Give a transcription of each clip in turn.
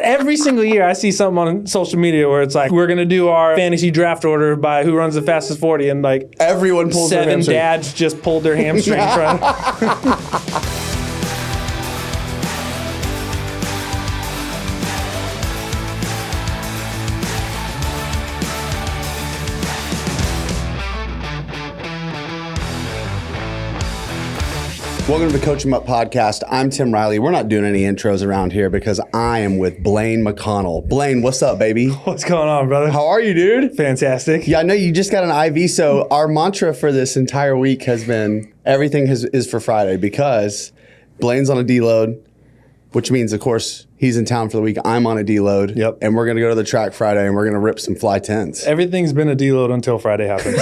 every single year I see something on social media where it's like, we're going to do our fantasy draft order by who runs the fastest 40. And like everyone pulls their hamstring. 7 dads just pulled their hamstring from. Welcome to the Coach 'em Up podcast. I'm Tim Riley. We're not doing any intros around here because I am with Blaine McConnell. Blaine, what's up, baby? What's going on, brother? How are you, dude? Fantastic. Yeah, I know you just got an IV. So our mantra for this entire week has been everything is for Friday because Blaine's on a deload, which means, of course, he's in town for the week. I'm on a deload. Yep. And we're going to go to the track Friday and we're going to rip some fly 10s. Everything's been a deload until Friday happens.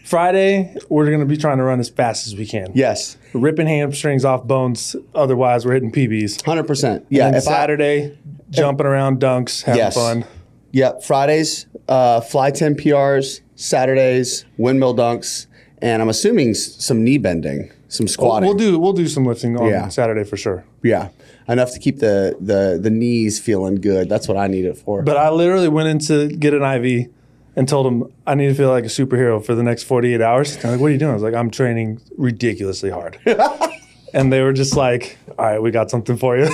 Friday, we're going to be trying to run as fast as we can. Yes. Ripping hamstrings off bones. Otherwise, we're hitting PBs. 100%. Yeah. And Saturday, jumping around dunks, having fun. Yep. Fridays, fly 10 PRs. Saturdays, windmill dunks. And I'm assuming some knee bending, some squatting. We'll do some lifting on Saturday for sure. Yeah. Enough to keep the knees feeling good. That's what I need it for. But I literally went in to get an IV and told them I need to feel like a superhero for the next 48 hours. They're like, what are you doing? I was like, I'm training ridiculously hard. And they were just like, all right, we got something for you.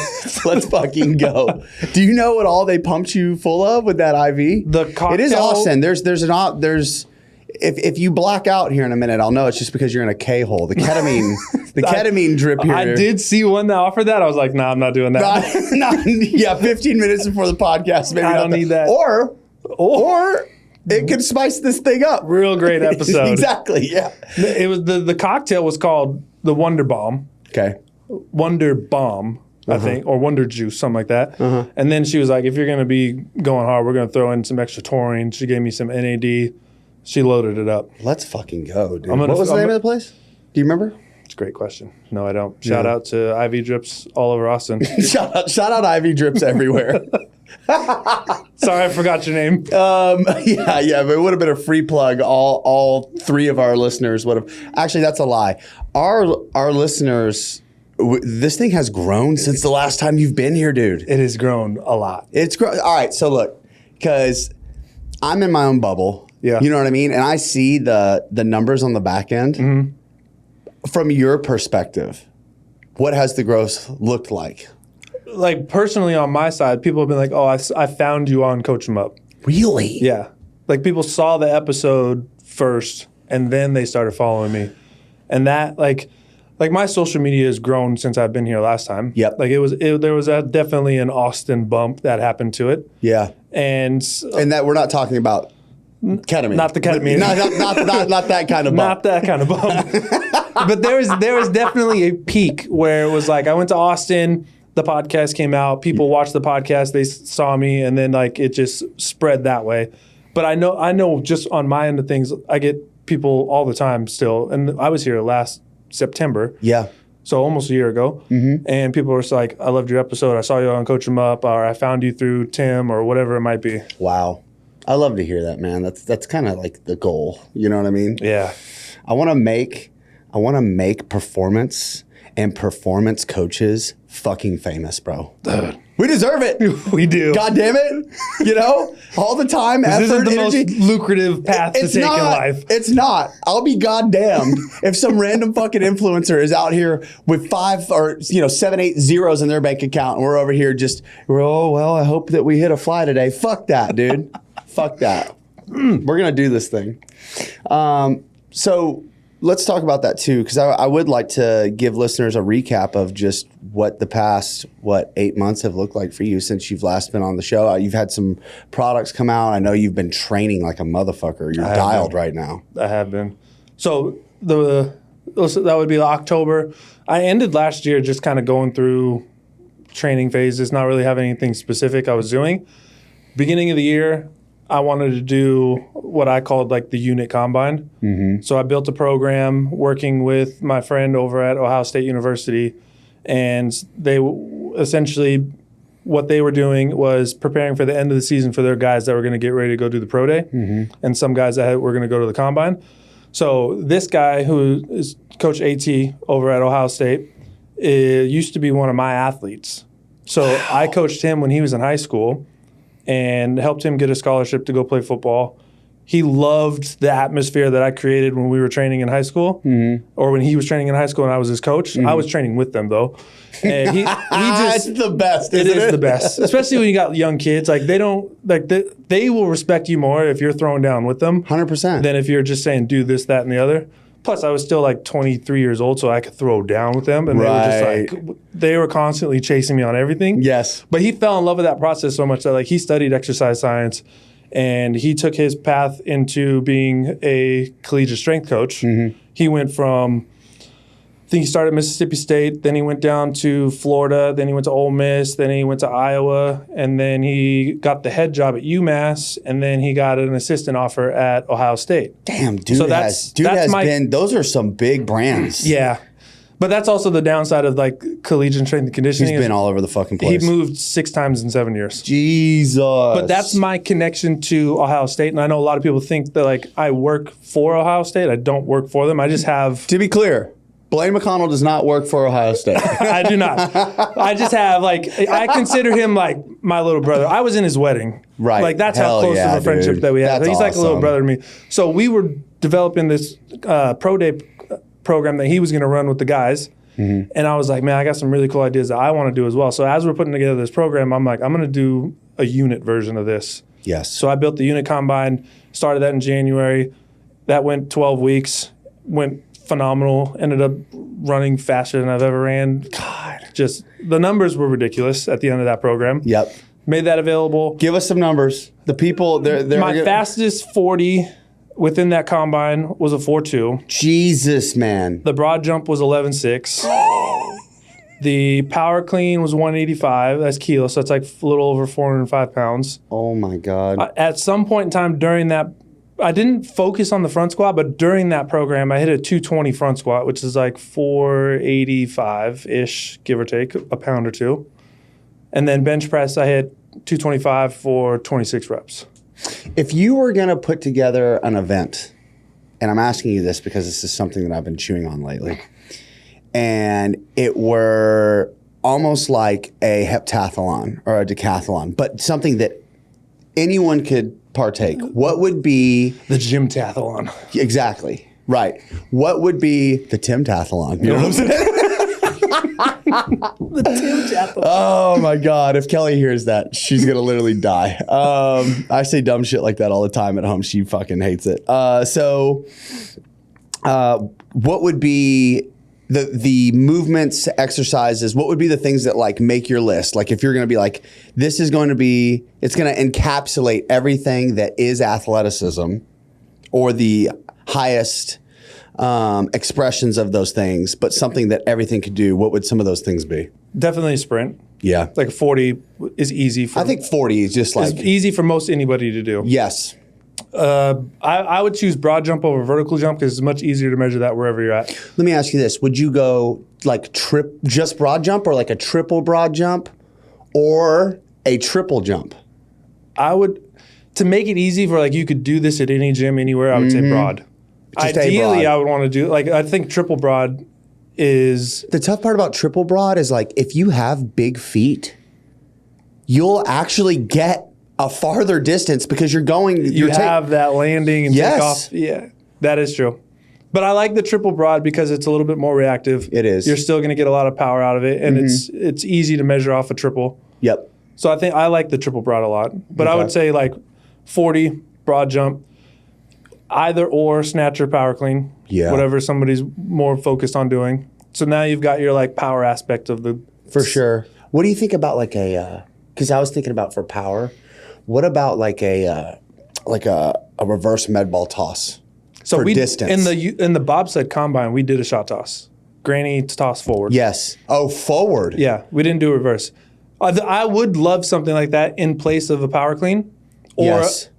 Let's fucking go. Do you know what all they pumped you full of with that IV? The cocktail. It is Austin. If you black out here in a minute, I'll know it's just because you're in a K-hole. The ketamine, ketamine drip here. I did see one that offered that. I was like, nah, I'm not doing that. 15 minutes before the podcast. Maybe I don't need that. Or it could spice this thing up. Real great episode. Exactly, yeah. It was the cocktail was called the Wonder Bomb. Okay. Wonder Bomb, I think, or Wonder Juice, something like that. And then she was like, if you're going to be going hard, we're going to throw in some extra taurine. She gave me some NAD. She loaded it up. Let's fucking go, dude. What was the name of the place? Do you remember? It's a great question. No, I don't. Shout out to IV drips all over Austin. shout out IV drips everywhere. Sorry, I forgot your name. But it would have been a free plug. All three of our listeners would have. Actually, that's a lie. Our listeners, this thing has grown since the last time you've been here, dude. It has grown a lot. It's grown. All right, so look, because I'm in my own bubble. Yeah. You know what I mean? And I see the numbers on the back end. Mm-hmm. From your perspective, what has the growth looked like? Like personally on my side, people have been like, oh, I found you on Coach 'em Up. Really? Yeah. Like people saw the episode first and then they started following me. And that like my social media has grown since I've been here last time. Yep. Like there was definitely an Austin bump that happened to it. Yeah. And that we're not talking about ketamine. Not the ketamine. Not that kind of bump. Not that kind of bump. But there was definitely a peak where it was like I went to Austin, the podcast came out, people watched the podcast, they saw me, and then like it just spread that way. But I know just on my end of things, I get people all the time still, and I was here last September. Yeah. So almost a year ago. Mm-hmm. And people were just like, I loved your episode, I saw you on Coach 'em Up, or I found you through Tim, or whatever it might be. Wow. I love to hear that, man. That's kind of like the goal. You know what I mean? Yeah. I want to make performance and performance coaches fucking famous, bro. We deserve it. We do. God damn it. You know, all the time, effort, this isn't the energy. most lucrative path to take in life. It's not. I'll be goddamned if some random fucking influencer is out here with 5 or 7, 8 zeros in their bank account, and we're over here I hope that we hit a fly today. Fuck that, dude. Fuck that. We're gonna do this thing. So let's talk about that too, because I would like to give listeners a recap of just what the past 8 months have looked like for you since you've last been on the show. You've had some products come out. I know you've been training like a motherfucker. You're dialed right now. I have been. So that would be October. I ended last year just kind of going through training phases, not really having anything specific I was doing. Beginning of the year, I wanted to do what I called like the unit combine. Mm-hmm. So I built a program working with my friend over at Ohio State University, and they essentially what they were doing was preparing for the end of the season for their guys that were going to get ready to go do the pro day, and some guys that were going to go to the combine. So this guy who is Coach AT over at Ohio State used to be one of my athletes. So I coached him when he was in high school and helped him get a scholarship to go play football. He loved the atmosphere that I created when we were training in high school, or when he was training in high school and I was his coach. I was training with them though. And he just, it's the best. it Isn't is the best, especially when you got young kids. Like they will respect you more if you're throwing down with them 100%. than if you're just saying do this, that, and the other. Plus, I was still like 23 years old, so I could throw down with them, and they were constantly chasing me on everything. Yes, but he fell in love with that process so much that like he studied exercise science, and he took his path into being a collegiate strength coach. He went from, I think he started at Mississippi State, then he went down to Florida, then he went to Ole Miss, then he went to Iowa, and then he got the head job at UMass, and then he got an assistant offer at Ohio State. Damn, dude. So Those are some big brands. Yeah. But that's also the downside of like collegiate strength and conditioning. He's been all over the fucking place. He moved 6 times in 7 years. Jesus. But that's my connection to Ohio State. And I know a lot of people think that like I work for Ohio State. I don't work for them. I just have... To be clear, Blaine McConnell does not work for Ohio State. I do not. I just have like, I consider him like my little brother. I was in his wedding. Right. Like that's Hell how close of a friendship that we have. That's He's like a little awesome. brother to me. So we were developing this pro day program that he was going to run with the guys. And I was like, man, I got some really cool ideas that I want to do as well. So as we're putting together this program, I'm like, I'm going to do a unit version of this. Yes. So I built the unit combine, started that in January. That went 12 weeks, went phenomenal, ended up running faster than I've ever ran. God. Just the numbers were ridiculous at the end of that program. Yep. Made that available. Give us some numbers. The people, they're My fastest 40 within that combine was a 4.2. Jesus, man. The broad jump was 11.6. The power clean was 185. That's kilo, so it's like a little over 405 pounds. Oh, my God. At some point in time during that, I didn't focus on the front squat, but during that program, I hit a 220 front squat, which is like 485-ish, give or take, a pound or two. And then bench press, I hit 225 for 26 reps. If you were going to put together an event, and I'm asking you this because this is something that I've been chewing on lately, and it were almost like a heptathlon or a decathlon, but something that anyone could partake, what would be... The gymtathlon. Exactly. Right. What would be the Timathlon? You know what I'm saying? The Timathlon. Oh my God. If Kelly hears that, she's going to literally die. I say dumb shit like that all the time at home. She fucking hates it. What would be the movements, exercises, what would be the things that like make your list? Like if you're going to be like, this is going to be, it's going to encapsulate everything that is athleticism or the highest expressions of those things, but something that everything could do, what would some of those things be? Definitely a sprint. Yeah. Like a 40 is easy. I think 40 is just like... It's easy for most anybody to do. Yes. I would choose broad jump over vertical jump because it's much easier to measure that wherever you're at. Let me ask you this. Would you go like just broad jump or like a triple broad jump or a triple jump? I would, to make it easy for like you could do this at any gym anywhere, I would say broad. Just Ideally, broad. I would want to do, like I think triple broad is... The tough part about triple broad is like if you have big feet, you'll actually get a farther distance because you're going... You have that landing and Yes. takeoff. Yeah, that is true. But I like the triple broad because it's a little bit more reactive. It is. You're still going to get a lot of power out of it, and it's easy to measure off a triple. Yep. So I think I like the triple broad a lot. But I would say like 40 broad jump, either or snatcher power clean. Yeah. Whatever somebody's more focused on doing. So now you've got your like power aspect of the... For sure. What do you think about like a... Because I was thinking about for power, what about like a reverse med ball toss? So for we distance. in the bobsled combine, we did a shot toss. Granny toss forward. Yes. Oh, forward. Yeah, we didn't do reverse. I would love something like that in place of a power clean or Yes.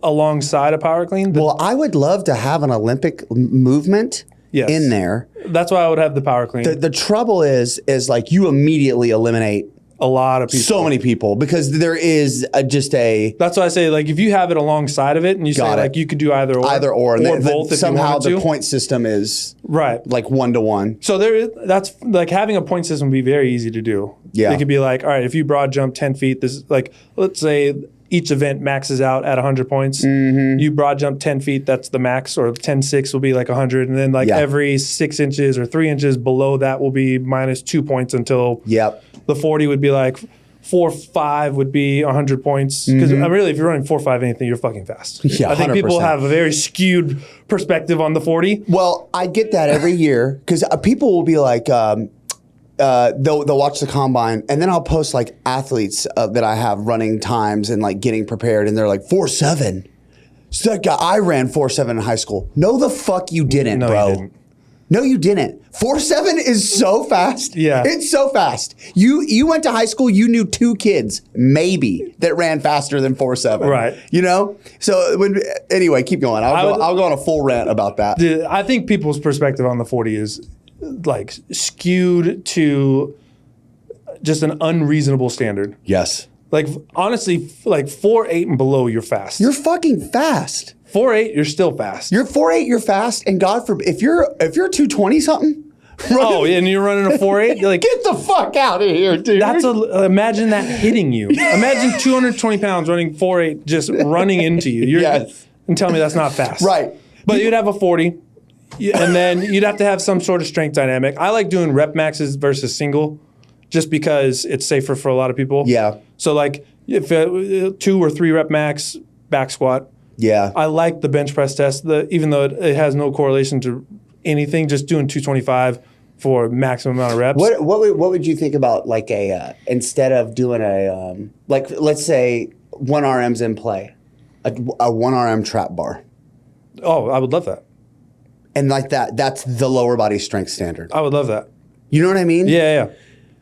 alongside a power clean. Well, I would love to have an Olympic movement Yes. in there. That's why I would have the power clean. The trouble is like you immediately eliminate A lot of people. So many people, because there is just a... That's why I say, like, if you have it alongside of it and you say, like, you could do either or. Either or. And both if somehow you wanted to. the point system is right, like 1-to-1. So that's like having a point system would be very easy to do. Yeah. It could be like, all right, if you broad jump 10 feet, this is like, let's say each event maxes out at 100 points. Mm-hmm. You broad jump 10 feet, that's the max, or 10.6 will be like 100. And then like every 6 inches or 3 inches below that will be minus 2 points until the 40 would be like 4.5 would be 100 points. Because really, if you're running 4.5 anything, you're fucking fast. Yeah, I think 100%. people have a very skewed perspective on the 40. Well, I get that every year, because people will be like, they'll watch the combine, and then I'll post like athletes that I have running times and like getting prepared, and they're like 4.7. So that guy, I ran 4.7 in high school. No, the fuck you didn't, bro. You didn't. No, you didn't. 4.7 is so fast. Yeah. It's so fast. You went to high school, you knew 2 kids, maybe, that ran faster than 4.7. Right. You know? So, anyway, keep going. I'll go on a full rant about that. Dude, I think people's perspective on the 40 is like skewed to just an unreasonable standard. Yes. Like, honestly, like 4.8 and below, you're fast. You're fucking fast. 4.8, you're still fast. You're 4.8, you're fast, and God forbid, if you're 220 something, oh, and you're running a 4.8, you're like, get the fuck out of here, dude. Imagine that hitting you. Imagine 220 pounds running 4.8, just running into you. And tell me that's not fast. Right. But you'd have a 40, and then you'd have to have some sort of strength dynamic. I like doing rep maxes versus single, just because it's safer for a lot of people. Yeah. So like, if 2 or 3 rep max back squat. Yeah. I like the bench press test, even though it has no correlation to anything, just doing 225 for maximum amount of reps. What would you think about like instead of doing like let's say 1RM's in play, a 1RM trap bar? Oh, I would love that. And like that's the lower body strength standard. I would love that. You know what I mean? Yeah.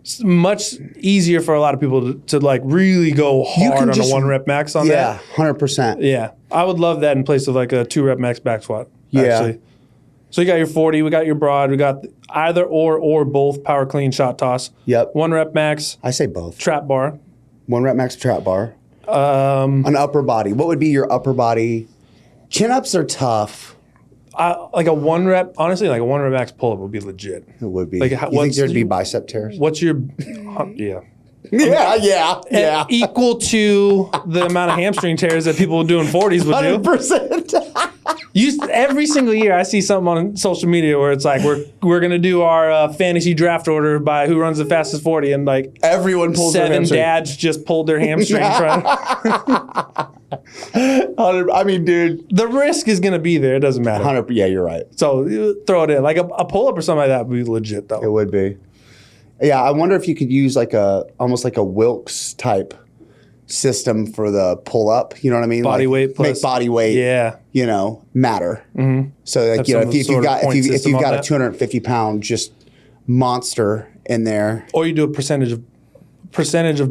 It's much easier for a lot of people to like really go hard on a 1 rep max on that. Yeah, 100%. Yeah. I would love that in place of like a 2 rep max back squat. Yeah. Actually. So you got your 40, we got your broad, we got either or both power clean shot toss. Yep. 1 rep max. I say both. Trap bar. 1 rep max trap bar. An upper body. What would be your upper body? Chin ups are tough. Like a 1 rep, honestly, like a 1 rep max pull up would be legit. It would be. Like, you think there'd be bicep tears? What's your, yeah. Yeah. Equal to the amount of hamstring tears that people doing 40s would do. 100%. Every single year, I see something on social media where it's like we're gonna do our fantasy draft order by who runs the fastest 40, and like everyone pulls their 7 hamstring. dads just pulled their hamstring. I mean, dude, the risk is gonna be there. It doesn't matter. 100. Yeah, you're right. So throw it in. Like a pull up or something like that would be legit though. It would be. Yeah, I wonder if you could use like almost like a Wilks type system for the pull up. You know what I mean? Body like weight plus make body weight. Yeah. You know, matter. Mm-hmm. So like Have you know, some if you've got a that. 250 pound just monster in there, or you do a percentage of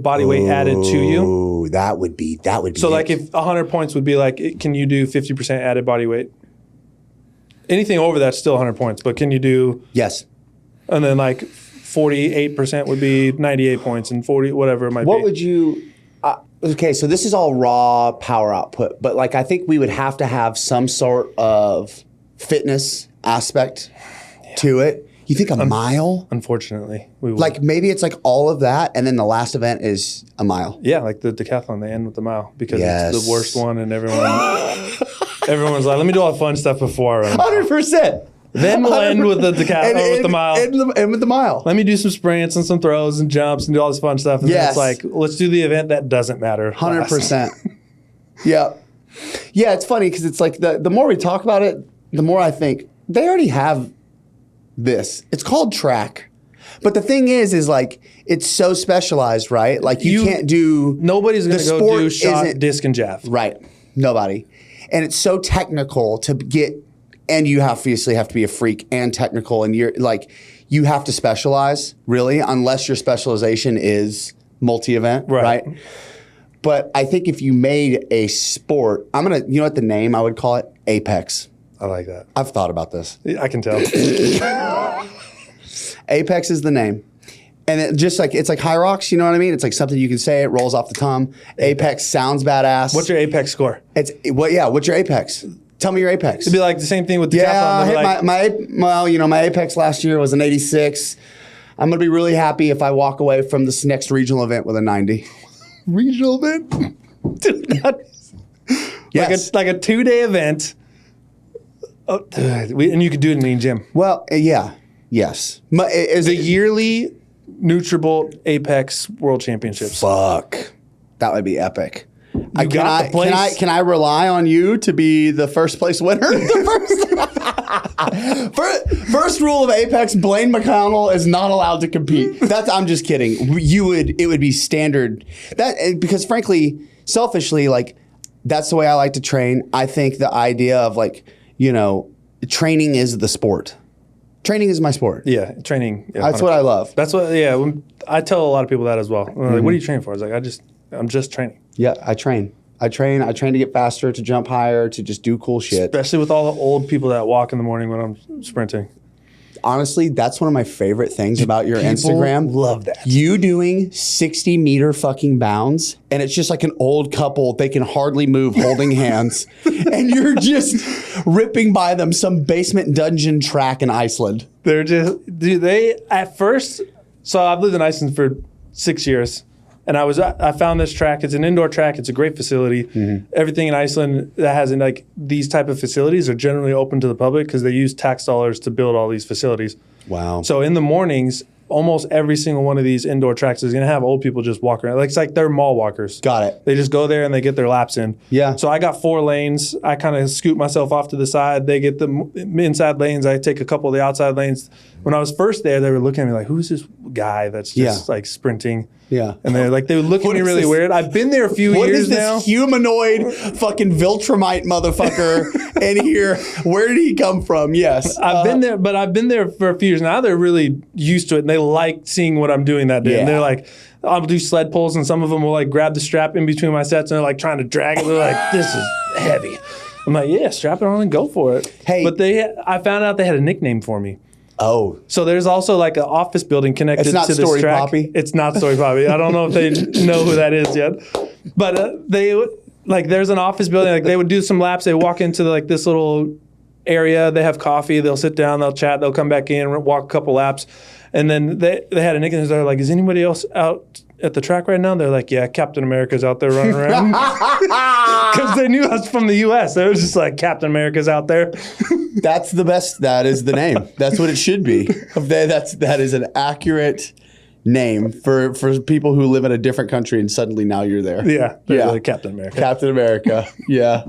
body weight added to you. Ooh, that would be. So like if 100 points would be like, can you do 50% added body weight? Anything over that's still 100 points, but can you do? Yes. And then like 48% would be 98 points, and 40 whatever it might be. What would you? Okay, so this is all raw power output, but like I think we would have to have some sort of fitness aspect to it. You think a mile? Unfortunately, we would. Like maybe it's like all of that, and then the last event is a mile. Yeah, like the decathlon, they end with the mile because it's the worst one, and everyone's like, let me do all the fun stuff before I run. 100%. Then we'll end with the decathlon, with the mile. And with the mile. Let me do some sprints and some throws and jumps and do all this fun stuff. And then it's like, let's do the event that doesn't matter. 100%. Yeah. Yeah, it's funny because it's like the more we talk about it, the more I think they already have this. It's called track. But the thing is like, it's so specialized, right? Like you can't do... Nobody's going to go do shot, disc, and jab. Right. Nobody. And it's so technical to get... And you obviously have to be a freak and technical, and you're like, you have to specialize, really, unless your specialization is multi-event, right? But I think if you made a sport, you know what the name I would call it? Apex. I like that. I've thought about this. I can tell. Apex is the name. And it's like high rocks, you know what I mean? It's like something you can say, it rolls off the tongue. Apex sounds badass. What's your Apex score? What's your Apex? Tell me your Apex. It'd be like the same thing with the Yeah, Timathlon. I hit my Apex last year was an 86. I'm going to be really happy if I walk away from this next regional event with a 90. Regional event? Dude, Yes. like a 2-day event. Oh, and you could do it in the gym. Well, yeah. Yes. The yearly Nutrabolt Apex World Championships. Fuck. That would be epic. Can I rely on you to be the first place winner? First rule of Apex: Blaine McConnell is not allowed to compete. I'm just kidding. It would be standard. Because frankly, selfishly, like that's the way I like to train. I think the idea of training is the sport. Training is my sport. Yeah, training. Yeah, that's what I love. That's what. Yeah, I tell a lot of people that as well. Like, what are you training for? I was like, I'm just training. Yeah, I train to get faster, to jump higher, to just do cool shit. Especially with all the old people that walk in the morning when I'm sprinting. Honestly, that's one of my favorite things about your People Instagram. love that. You doing 60-meter fucking bounds, and it's just like an old couple. They can hardly move holding hands. And you're just ripping by them some basement dungeon track in Iceland. They're just, at first, so I've lived in Iceland for 6 years. And I found this track. It's an indoor track. It's a great facility. Mm-hmm. Everything in Iceland that has these type of facilities are generally open to the public because they use tax dollars to build all these facilities. Wow. So in the mornings, almost every single one of these indoor tracks is going to have old people just walk around. It's like they're mall walkers. Got it. They just go there and they get their laps in. Yeah. So I got 4 lanes. I kind of scoot myself off to the side. They get the inside lanes. I take a couple of the outside lanes. When I was first there, they were looking at me like, who's this guy that's just like sprinting? Yeah. And they would look at me really weird. I've been there a few years now. What is this humanoid fucking Viltrumite motherfucker in here? Where did he come from? Yes. I've been there, but I've been there for a few years now. They're really used to it and they like seeing what I'm doing that day. Yeah. And they're like, I'll do sled pulls and some of them will like grab the strap in between my sets and they're like trying to drag it. They're like, this is heavy. I'm like, yeah, strap it on and go for it. Hey. But I found out they had a nickname for me. Oh. So there's also like an office building connected to this Story track. Poppy? It's not Story Poppy. I don't know if they know who that is yet. But there's an office building. Like they would do some laps. They walk into this little area. They have coffee. They'll sit down. They'll chat. They'll come back in, walk a couple laps. And then they had a nickname. They're like, is anybody else out at the track right now? They're like, yeah, Captain America's out there running around. Because they knew I was from the U.S. They was just like, Captain America's out there. That's the best. That is the name. That's what it should be. That is an accurate name for people who live in a different country and suddenly now you're there. Yeah. Like Captain America. Captain America. Yeah.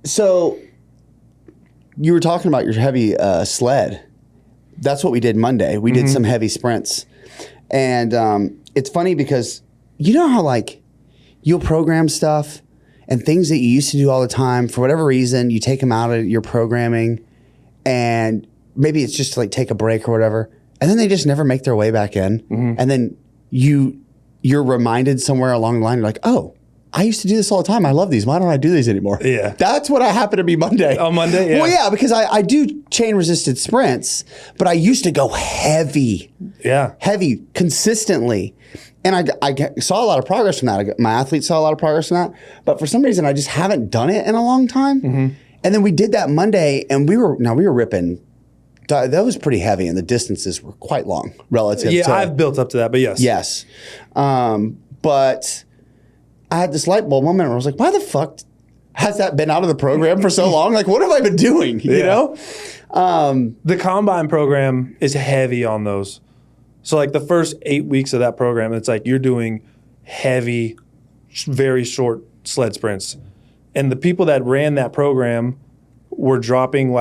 So you were talking about your heavy sled. That's what we did Monday. We did some heavy sprints. And it's funny because you know how you'll program stuff and things that you used to do all the time, for whatever reason, you take them out of your programming and maybe it's just to take a break or whatever. And then they just never make their way back in. Mm-hmm. And then you're reminded somewhere along the line, you're like, oh, I used to do this all the time. I love these. Why don't I do these anymore? Yeah. That's what happened to me Monday. Oh, Monday? Yeah. Well, yeah, because I do chain resisted sprints, but I used to go heavy. Yeah. Heavy, consistently. And I saw a lot of progress from that. My athletes saw a lot of progress from that. But for some reason, I just haven't done it in a long time. Mm-hmm. And then we did that Monday, and we were ripping. That was pretty heavy, and the distances were quite long relative to... Yeah, I've built up to that, but yes. Yes. But I had this light bulb moment where I was like, why the fuck has that been out of the program for so long? What have I been doing? You know? The combine program is heavy on those. So the first 8 weeks of that program, it's you're doing heavy, very short sled sprints. And the people that ran that program were dropping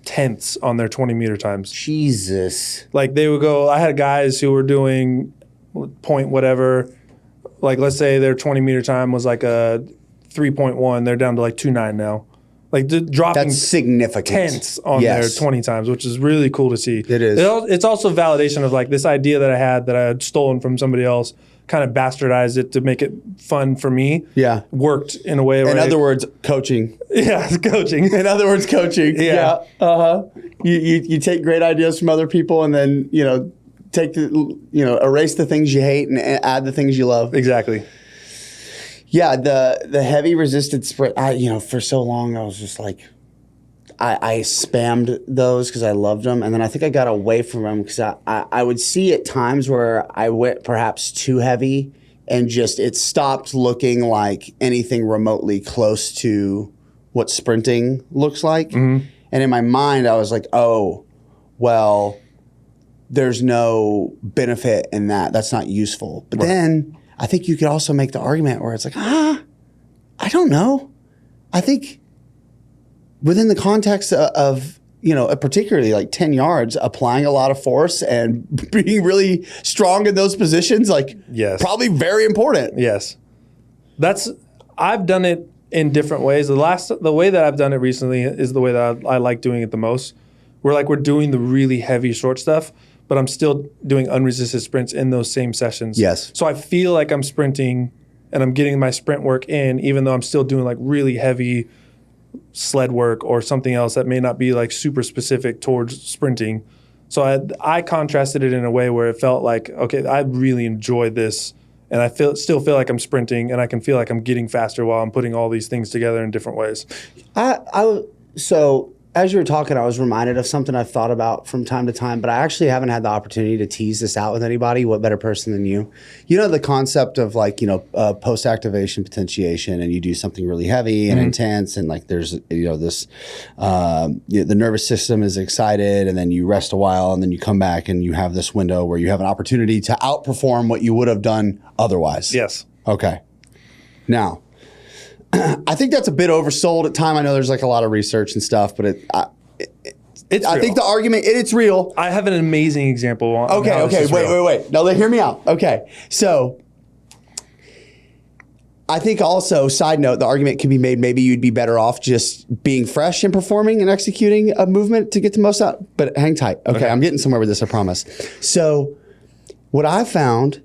tenths on their 20-meter times. Jesus. They would go, I had guys who were doing point whatever, let's say their 20-meter time was a 3.1, they're down to 2.9 now. Like dropping That's significant. tenths on there 20 times, which is really cool to see. It is. It's also validation of like this idea that I had stolen from somebody else, kind of bastardized it to make it fun for me. Yeah. Worked in a way where In other words, coaching. Yeah, coaching. In other words, coaching. Yeah. You take great ideas from other people and then, erase the things you hate and add the things you love. Exactly. Yeah, the heavy resisted sprint, for so long I was just like, I spammed those because I loved them. And then I think I got away from them because I would see at times where I went perhaps too heavy and just it stopped looking like anything remotely close to what sprinting looks like. Mm-hmm. And in my mind, I was like, oh, well, there's no benefit in that. That's not useful. But then I think you could also make the argument where it's like, I don't know. I think within the context of particularly like 10 yards, applying a lot of force and being really strong in those positions, probably very important. Yes. I've done it in different ways. The way that I've done it recently is the way that I like doing it the most. We're doing the really heavy short stuff, but I'm still doing unresisted sprints in those same sessions. Yes. So I feel like I'm sprinting and I'm getting my sprint work in, even though I'm still doing really heavy sled work or something else that may not be super specific towards sprinting. So I contrasted it in a way where it felt like, okay, I really enjoy this and I still feel like I'm sprinting and I can feel like I'm getting faster while I'm putting all these things together in different ways. So as you were talking, I was reminded of something I've thought about from time to time, but I actually haven't had the opportunity to tease this out with anybody. What better person than you? You know the concept of post-activation potentiation, and you do something really heavy and intense, and there's this the nervous system is excited, and then you rest a while, and then you come back, and you have this window where you have an opportunity to outperform what you would have done otherwise. Yes. Okay. Now, I think that's a bit oversold at time. I know there's a lot of research and stuff, but I think the argument, it's real. I have an amazing example. Okay. Wait. No, hear me out. Okay. So I think also, side note, the argument can be made, maybe you'd be better off just being fresh and performing and executing a movement to get the most out. But hang tight. Okay. I'm getting somewhere with this, I promise. So what I found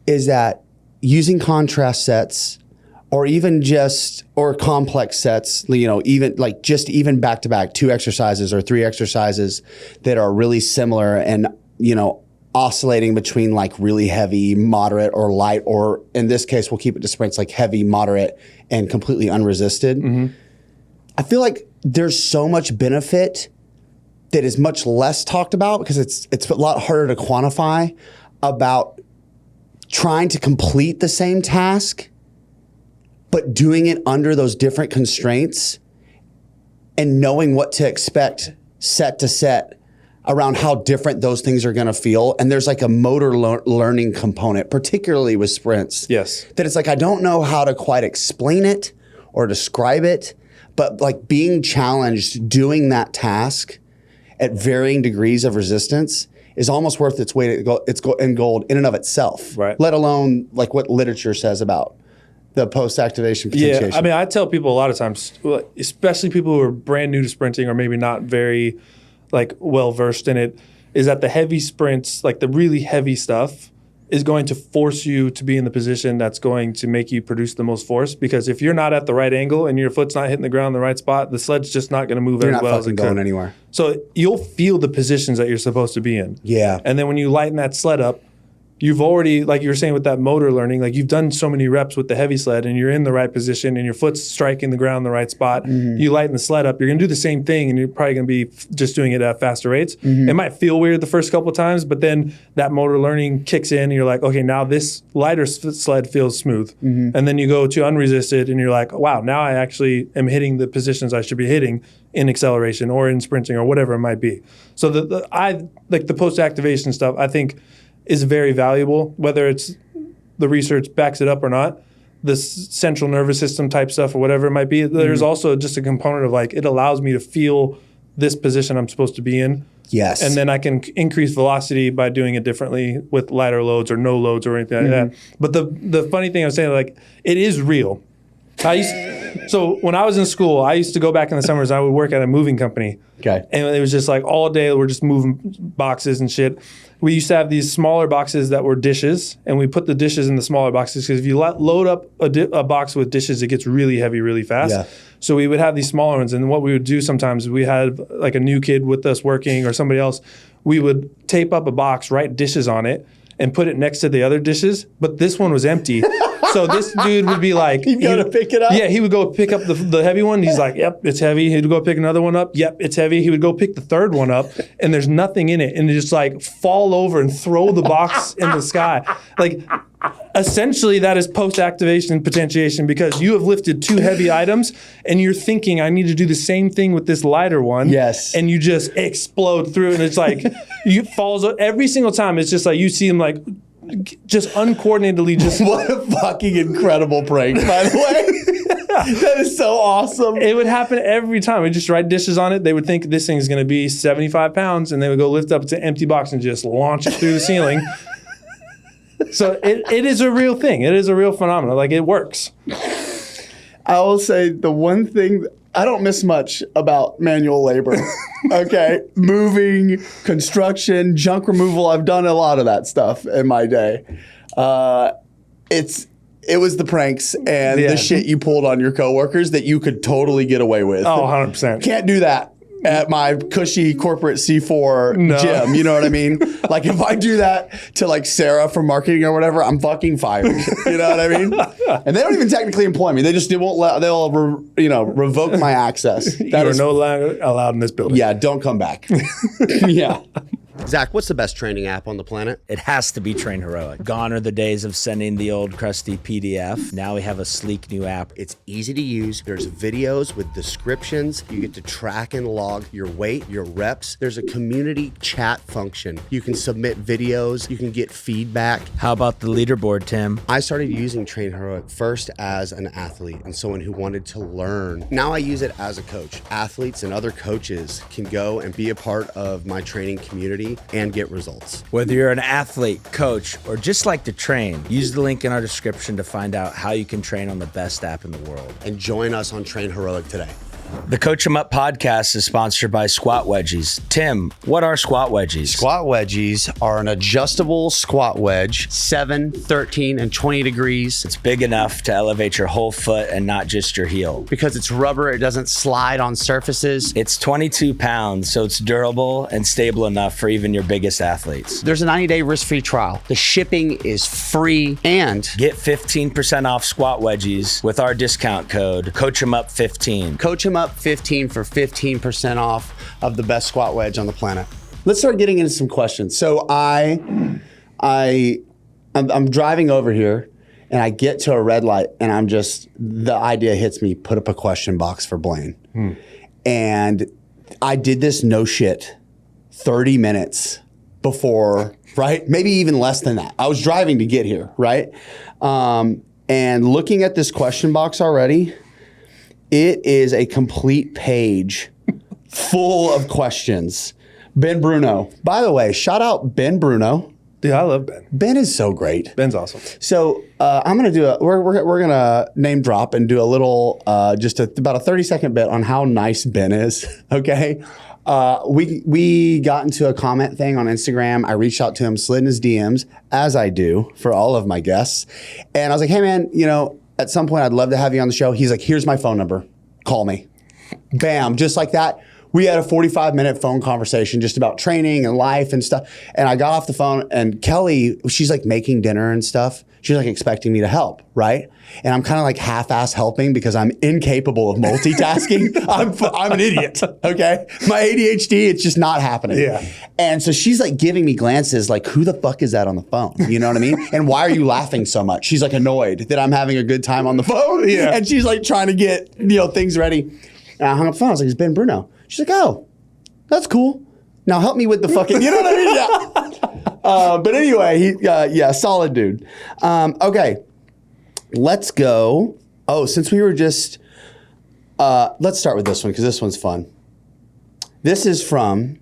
is that using contrast sets or even or complex sets, even back to back, 2 exercises or 3 exercises that are really similar and, oscillating between really heavy, moderate, or light, or in this case, we'll keep it to sprints heavy, moderate, and completely unresisted. Mm-hmm. I feel like there's so much benefit that is much less talked about because it's a lot harder to quantify about trying to complete the same task but doing it under those different constraints and knowing what to expect set to set around how different those things are going to feel. And there's a motor learning component, particularly with sprints. Yes. That it's I don't know how to quite explain it or describe it, but being challenged doing that task at varying degrees of resistance is almost worth its weight in gold in and of itself. Right. Let alone what literature says about the post-activation potentiation. Yeah, I mean, I tell people a lot of times, especially people who are brand new to sprinting or maybe not very well-versed in it, is that the heavy sprints, the really heavy stuff, is going to force you to be in the position that's going to make you produce the most force. Because if you're not at the right angle and your foot's not hitting the ground in the right spot, the sled's just not going to move as well as it could. You're not fucking going anywhere. So you'll feel the positions that you're supposed to be in. Yeah. And then when you lighten that sled up, you've already, like you were saying with that motor learning, you've done so many reps with the heavy sled and you're in the right position and your foot's striking the ground in the right spot. Mm-hmm. You lighten the sled up, you're going to do the same thing and you're probably going to be just doing it at faster rates. Mm-hmm. It might feel weird the first couple of times, but then that motor learning kicks in and you're like, okay, now this lighter sled feels smooth. Mm-hmm. And then you go to unresisted and you're like, wow, now I actually am hitting the positions I should be hitting in acceleration or in sprinting or whatever it might be. So the post-activation stuff, I think, is very valuable, whether it's the research backs it up or not. The central nervous system type stuff or whatever it might be. There's also just a component of it allows me to feel this position I'm supposed to be in. Yes. And then I can increase velocity by doing it differently with lighter loads or no loads or anything like that. But the funny thing I'm saying, it is real. So when I was in school, I used to go back in the summers. I would work at a moving company. Okay. And it was just like all day we're just moving boxes and shit. We used to have these smaller boxes that were dishes, and we put the dishes in the smaller boxes because if you load up a box with dishes, it gets really heavy really fast. Yeah. So we would have these smaller ones, and what we would do sometimes, we had like a new kid with us working or somebody else, we would tape up a box, write dishes on it, and put it next to the other dishes, but this one was empty. So this dude would be like... He'd go to pick it up? Yeah, he would go pick up the heavy one. He's like, yep, it's heavy. He'd go pick another one up. Yep, it's heavy. He would go pick the third one up, and there's nothing in it. And just like fall over and throw the box in the sky. Like, essentially, that is post-activation potentiation because you have lifted two heavy items, and you're thinking, I need to do the same thing with this lighter one. Yes. And you just explode through, and it's like, you falls every single time. It's just like you see him like just uncoordinatedly just... What a fucking incredible prank, by the way. That is so awesome. It would happen every time. We'd just write dishes on it. They would think this thing's going to be 75 pounds, and they would go lift up to an empty box and just launch it through the ceiling. So it is a real thing. It is a real phenomenon. Like, it works. I will say the one thing... I don't miss much about manual labor. Okay. Moving, construction, junk removal. I've done a lot of that stuff in my day. It was the pranks and the shit you pulled on your coworkers that you could totally get away with. Oh, 100%. Can't do that at my cushy corporate C4 gym. You know what I mean? Like, if I do that to like Sarah from marketing or whatever, I'm fucking fired. You know what I mean? And they don't even technically employ me. They won't let, they'll revoke my access. You are no longer allowed in this building. Yeah, don't come back. Yeah. Zach, what's the best training app on the planet? It has to be Train Heroic. Gone are the days of sending the old crusty PDF. Now we have a sleek new app. It's easy to use. There's videos with descriptions. You get to track and log your weight, your reps. There's a community chat function. You can submit videos. You can get feedback. How about the leaderboard, Tim? I started using Train Heroic first as an athlete and someone who wanted to learn. Now I use it as a coach. Athletes and other coaches can go and be a part of my training community and get results. Whether you're an athlete, coach, or just like to train, use the link in our description to find out how you can train on the best app in the world. And join us on Train Heroic today. The Coach 'em Up podcast is sponsored by Squat Wedgies. Tim, what are Squat Wedgies? Squat wedgies are an adjustable squat wedge, 7, 13, and 20 degrees. It's big enough to elevate your whole foot and not just your heel. Because it's rubber, it doesn't slide on surfaces. It's 22 pounds, so it's durable and stable enough for even your biggest athletes. There's a 90-day risk-free trial. The shipping is free, and get 15% off Squat Wedgies with our discount code CoachEmUp15. Coach 'em Up 15 for 15% off of the best squat wedge on the planet. Let's start getting into some questions. So I'm driving over here and I get to a red light and the idea hits me, put up a question box for Blaine. And I did this no shit 30 minutes before, right? Maybe even less than that. I was driving to get here, right? And looking at this question box already, it is a complete page full of questions. Ben Bruno. By the way, shout out Ben Bruno. Dude, I love Ben. Ben is so great. Ben's awesome. So I'm gonna do we're gonna name drop and do a little about a 30-second bit on how nice Ben is. Okay. We got into a comment thing on Instagram. I reached out to him, slid in his DMs, as I do for all of my guests, and I was like, hey man, at some point, I'd love to have you on the show. He's like, here's my phone number. Call me. Bam, just like that. We had a 45-minute phone conversation just about training and life and stuff. And I got off the phone, and Kelly, she's like making dinner and stuff. She's like expecting me to help, right? And I'm kind of like half-ass helping because I'm incapable of multitasking. I'm an idiot, okay? My ADHD, it's just not happening. Yeah. And so she's like giving me glances like, who the fuck is that on the phone? You know what I mean? And why are you laughing so much? She's like annoyed that I'm having a good time on the phone. Yeah. And she's like trying to get, things ready. And I hung up the phone. I was like, it's Ben Bruno. She's like, oh, that's cool. Now help me with the fucking, you know what I mean? Yeah. But anyway, solid dude. Okay, let's go. Oh, since we were just, let's start with this one because this one's fun. This is from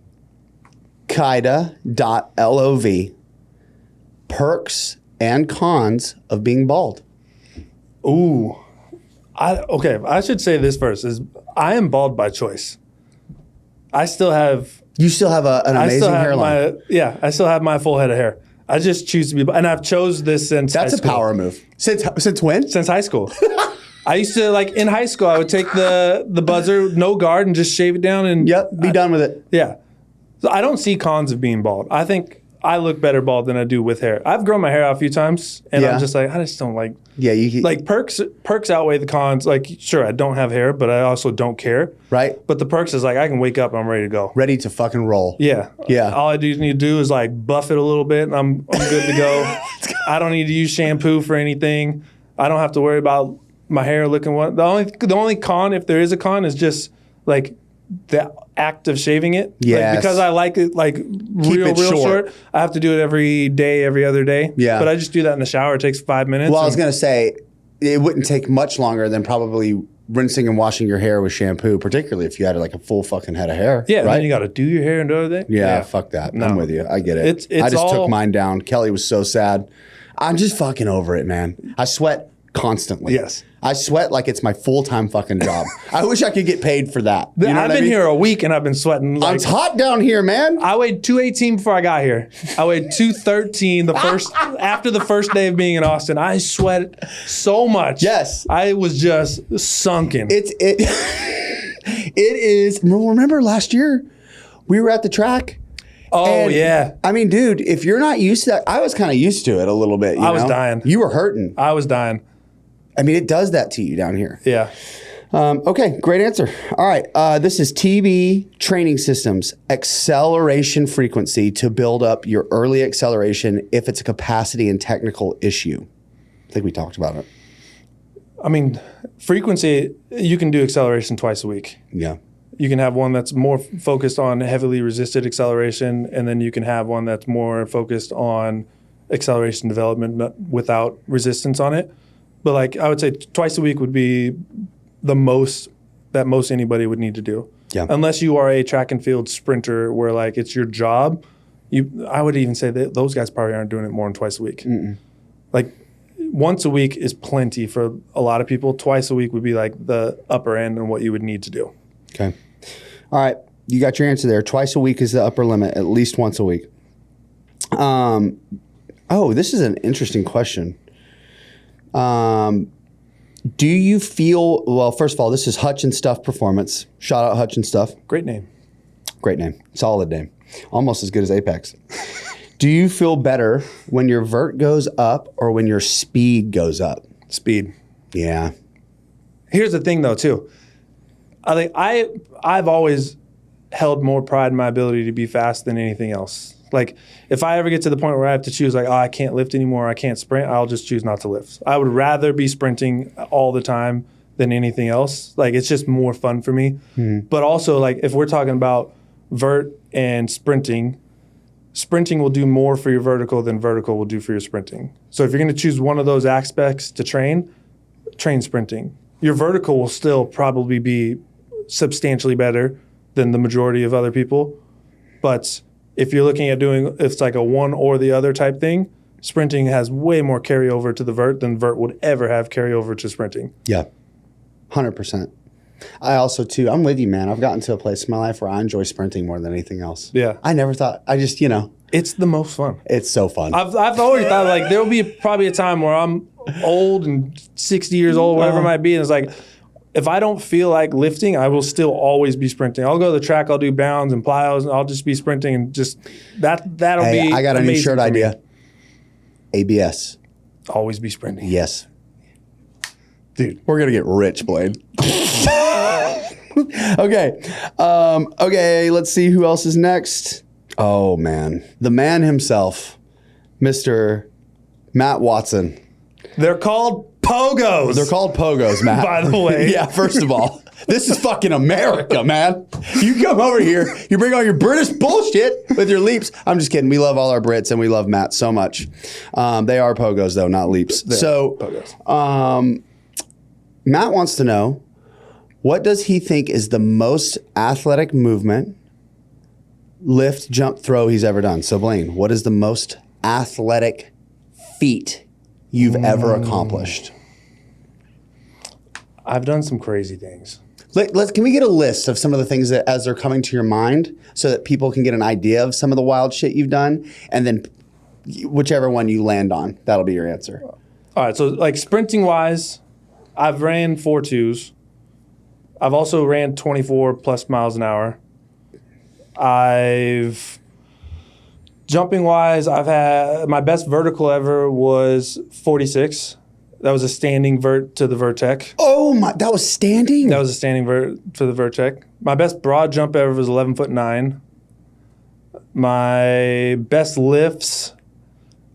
Kaida.lov. Perks and cons of being bald. Ooh. I should say this first is I am bald by choice. I still have You still have an amazing hairline. I still have my full head of hair. I just choose to be, and I've chose this since That's high a school. power move. Since when? Since high school. I used to, like, in high school, I would take the buzzer, no guard, and just shave it down. And Yep, be done with it. Yeah. So I don't see cons of being bald. I think I look better bald than I do with hair. I've grown my hair out a few times, and Yeah. I'm just like, I just don't like. Yeah, you Like, perks outweigh the cons. Like, sure, I don't have hair, but I also don't care. right? But the perks is, like, I can wake up and I'm ready to go. Ready to fucking roll. Yeah. Yeah. All I need to do is, like, buff it a little bit, and I'm good to go. I don't need to use shampoo for anything. I don't have to worry about my hair looking one. The only con, if there is a con, is just, like, the act of shaving it. Yes. Like, because I like it, like, real it short. short. I have to do it every day, every other day. Yeah. But I just do that in the shower. It takes 5 minutes. Well, I was and- going to say, it wouldn't take much longer than probably rinsing and washing your hair with shampoo, particularly if you had like a full fucking head of hair. Yeah, right? then you got to do your hair and do everything. Yeah, fuck that. No. I'm with you. I get it. It's I just all- took mine down. Kelly was so sad. I'm just fucking over it, man. I sweat constantly. Yes. I sweat like it's my full-time fucking job. I wish I could get paid for that. You know I've what I been mean? here a week and I've been sweating. Like, It's hot down here, man. I weighed 218 before I got here. I weighed 213 after the first day of being in Austin. I sweat so much. Yes. I was just sunken. It is. Remember last year we were at the track. oh And, yeah. I mean, dude, if you're not used to that, I was kind of used to it a little bit. You I was know? dying. You were hurting. I was dying. I mean, it does that to you down here. Yeah. Okay, great answer. All right, this is TB Training Systems acceleration frequency to build up your early acceleration if it's a capacity and technical issue. I think we talked about it. I mean, frequency, you can do acceleration twice a week. Yeah. You can have one that's more focused on heavily resisted acceleration, and then you can have one that's more focused on acceleration development without resistance on it. But like I would say twice a week would be the most that most anybody would need to do. Yeah. Unless you are a track and field sprinter where like it's your job. I would even say that those guys probably aren't doing it more than twice a week. Like once a week is plenty for a lot of people. Twice a week would be like the upper end and what you would need to do. Okay. All right, you got your answer there. Twice a week is the upper limit, at least once a week. Oh, this is an interesting question. Do you feel, well, first of all, this is Hutch and Stuff Performance. Shout out Hutch and Stuff. Great name. Great name. Solid name. Almost as good as Apex. Do you feel better when your vert goes up or when your speed goes up? Speed. Yeah. Here's the thing though too. I think I've always held more pride in my ability to be fast than anything else. Like if I ever get to the point where I have to choose like, oh, I can't lift anymore, I can't sprint, I'll just choose not to lift. I would rather be sprinting all the time than anything else. Like it's just more fun for me. But also like if we're talking about vert and sprinting will do more for your vertical than vertical will do for your sprinting. So if you're going to choose one of those aspects to train sprinting. Your vertical will still probably be substantially better than the majority of other people. But if you're looking at doing, it's like a one or the other type thing, sprinting has way more carryover to the vert than vert would ever have carryover to sprinting. Yeah. 100%. I also, too, I'm with you, man. I've gotten to a place in my life where I enjoy sprinting more than anything else. Yeah. I never thought, I just, It's the most fun. it's so fun. I've always thought like there'll be probably a time where I'm old and 60 years old, whatever it might be, and it's like if I don't feel like lifting, I will still always be sprinting. I'll go to the track, I'll do bounds and plyos, and I'll just be sprinting and just that'll Hey, be. I got a new amazing shirt for me. idea. ABS. Always be sprinting. Yes. Dude. We're going to get rich, Blaine. Okay. Okay, let's see who else is next. Oh, man. The man himself, Mr. Matt Watson. They're called pogos. They're called pogos, Matt. By the way. Yeah, first of all, this is fucking America, man. You come over here, you bring all your British bullshit with your leaps. I'm just kidding. We love all our Brits and we love Matt so much. They are pogos, though, not leaps. Pogos. Matt wants to know, what does he think is the most athletic movement, lift, jump, throw he's ever done? So, Blaine, what is the most athletic feat you've ever accomplished? I've done some crazy things. Can we get a list of some of the things that as they're coming to your mind so that people can get an idea of some of the wild shit you've done, and then whichever one you land on, that'll be your answer. All right, so like sprinting wise, I've ran 4.2s. I've also ran 24 plus miles an hour. Jumping wise, I've had my best vertical ever was 46. That was a standing vert to the Vertec. Oh my, that was standing? That was a standing vert to the Vertec. My best broad jump ever was 11'9". My best lifts,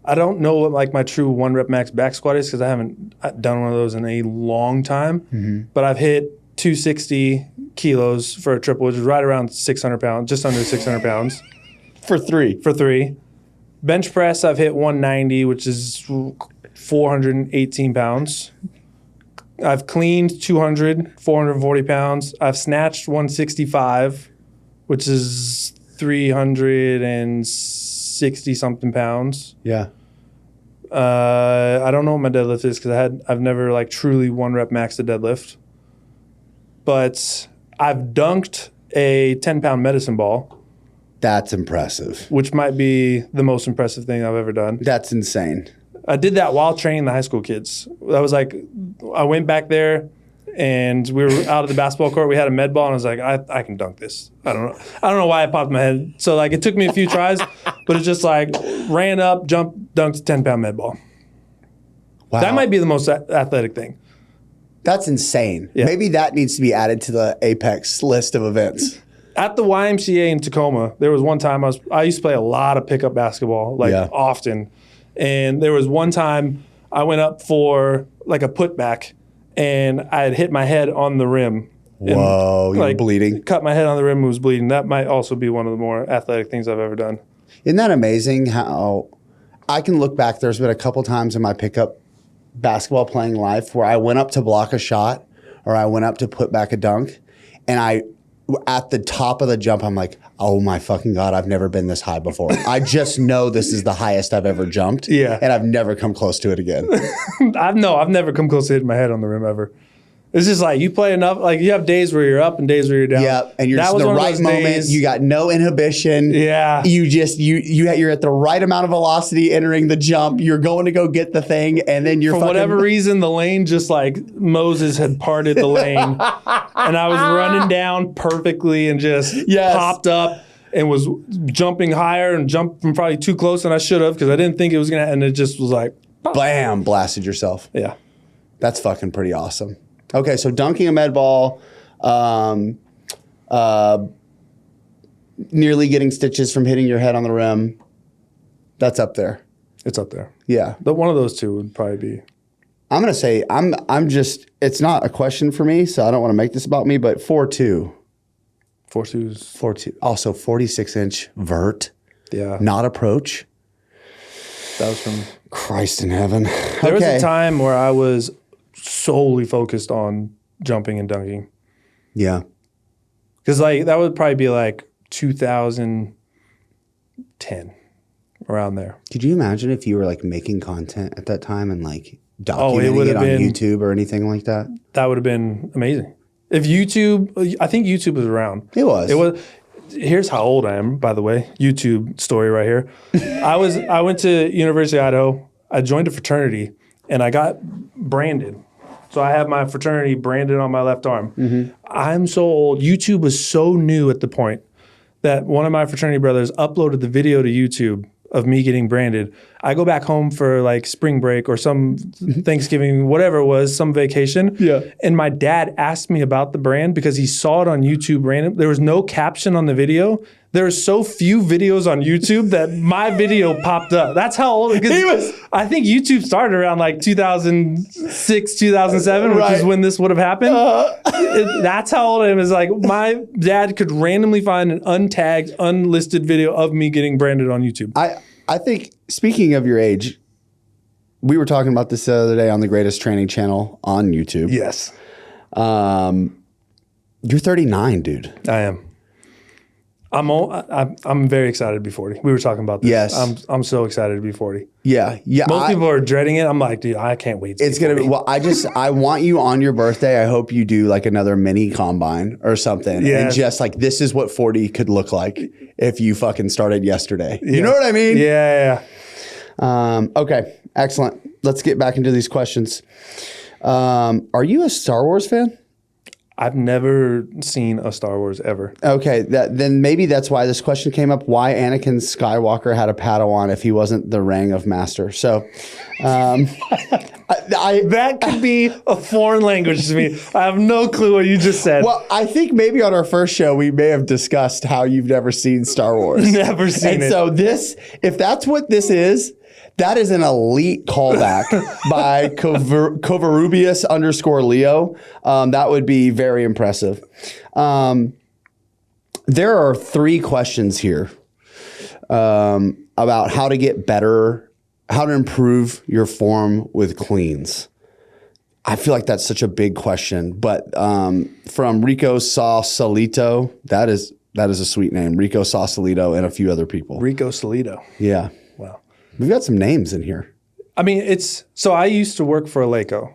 I don't know what like my true 1 rep max back squat is because I haven't done one of those in a long time. But I've hit 260 kilos for a triple, which is right around 600 pounds, just under 600 pounds. For three. Bench press, I've hit 190, which is 418 pounds. I've cleaned 200, 440 pounds. I've snatched 165, which is 360 something pounds. Yeah. I don't know what my deadlift is because I've never like truly 1 rep maxed a deadlift. But I've dunked a 10-pound medicine ball. That's impressive. Which might be the most impressive thing I've ever done. That's insane. I did that while training the high school kids. That was like, I went back there and we were out of the basketball court. We had a med ball and I was like, I can dunk this. I don't know why it popped in my head. So like it took me a few tries, but it's just like ran up, jumped, dunked, 10-pound med ball. Wow. That might be the most athletic thing. That's insane. Yeah. Maybe that needs to be added to the Apex list of events. At the YMCA in Tacoma, there was one time I used to play a lot of pickup basketball, often. And there was one time I went up for like a putback and I had hit my head on the rim. Whoa, you were bleeding? Cut my head on the rim and was bleeding. That might also be one of the more athletic things I've ever done. Isn't that amazing how I can look back? There's been a couple times in my pickup basketball playing life where I went up to block a shot or I went up to put back a dunk and at the top of the jump, I'm like, oh my fucking God, I've never been this high before. I just know this is the highest I've ever jumped. Yeah. And I've never come close to it again. I've never come close to hitting my head on the rim ever. It's just like you play enough, like you have days where you're up and days where you're down. Yeah, and you're just in the right moment. Days. You got no inhibition. Yeah. You're at the right amount of velocity entering the jump. You're going to go get the thing, and then you're for whatever reason, the lane just like Moses had parted the lane. And I was running down perfectly and just popped up and was jumping higher and jumped from probably too close than I should have because I didn't think it was going to, and it just was like, bam, blasted yourself. Yeah. That's fucking pretty awesome. Okay, so dunking a med ball, nearly getting stitches from hitting your head on the rim. That's up there. It's up there. Yeah. But one of those two would probably be. I'm going to say, I'm just, it's not a question for me, so I don't want to make this about me, but 4.2. 4.2s. 4.2. Also 46-inch vert. Yeah. Not approach. That was from Christ in heaven. There was a time where I was solely focused on jumping and dunking. Yeah. Because like that would probably be like 2010, around there. Could you imagine if you were like making content at that time and like documenting it on YouTube or anything like that? That would have been amazing. If YouTube, I think YouTube was around. It was. It was. Here's how old I am, by the way. YouTube story right here. I went to University of Idaho. I joined a fraternity and I got branded. So I have my fraternity branded on my left arm. Mm-hmm. I'm so old. YouTube was so new at the point that one of my fraternity brothers uploaded the video to YouTube of me getting branded. I go back home for like spring break or some Thanksgiving, whatever it was, some vacation. Yeah. And my dad asked me about the brand because he saw it on YouTube random. There was no caption on the video. There are so few videos on YouTube that my video popped up. That's how old he was. I think YouTube started around like 2006, 2007, which is when this would have happened. That's how old I am. Is like my dad could randomly find an untagged, unlisted video of me getting branded on YouTube. I think, speaking of your age, we were talking about this the other day on the Greatest Training channel on YouTube. Yes. You're 39, dude. I am. I'm very excited to be 40. We were talking about this. Yes. I'm so excited to be 40. Yeah. Most people are dreading it. I'm like, dude, I can't wait. It's going to be, well, I want you on your birthday. I hope you do like another mini combine or something. Yeah. And just like, this is what 40 could look like if you fucking started yesterday. You know what I mean? Yeah. Okay. Excellent. Let's get back into these questions. Are you a Star Wars fan? I've never seen a Star Wars ever. Okay, then maybe that's why this question came up. Why Anakin Skywalker had a Padawan if he wasn't the rank of master? So, that could be a foreign language to me. I have no clue what you just said. Well, I think maybe on our first show we may have discussed how you've never seen Star Wars. Never seen it. So if that's what this is, that is an elite callback by Covarrubias _Leo. That would be very impressive. There are 3 questions here about how to get better, how to improve your form with cleans. I feel like that's such a big question, but from Rico Sausalito, that is a sweet name. Rico Sausalito and a few other people. Rico Solito. Yeah. Wow. We've got some names in here. I mean, so I used to work for Aleco,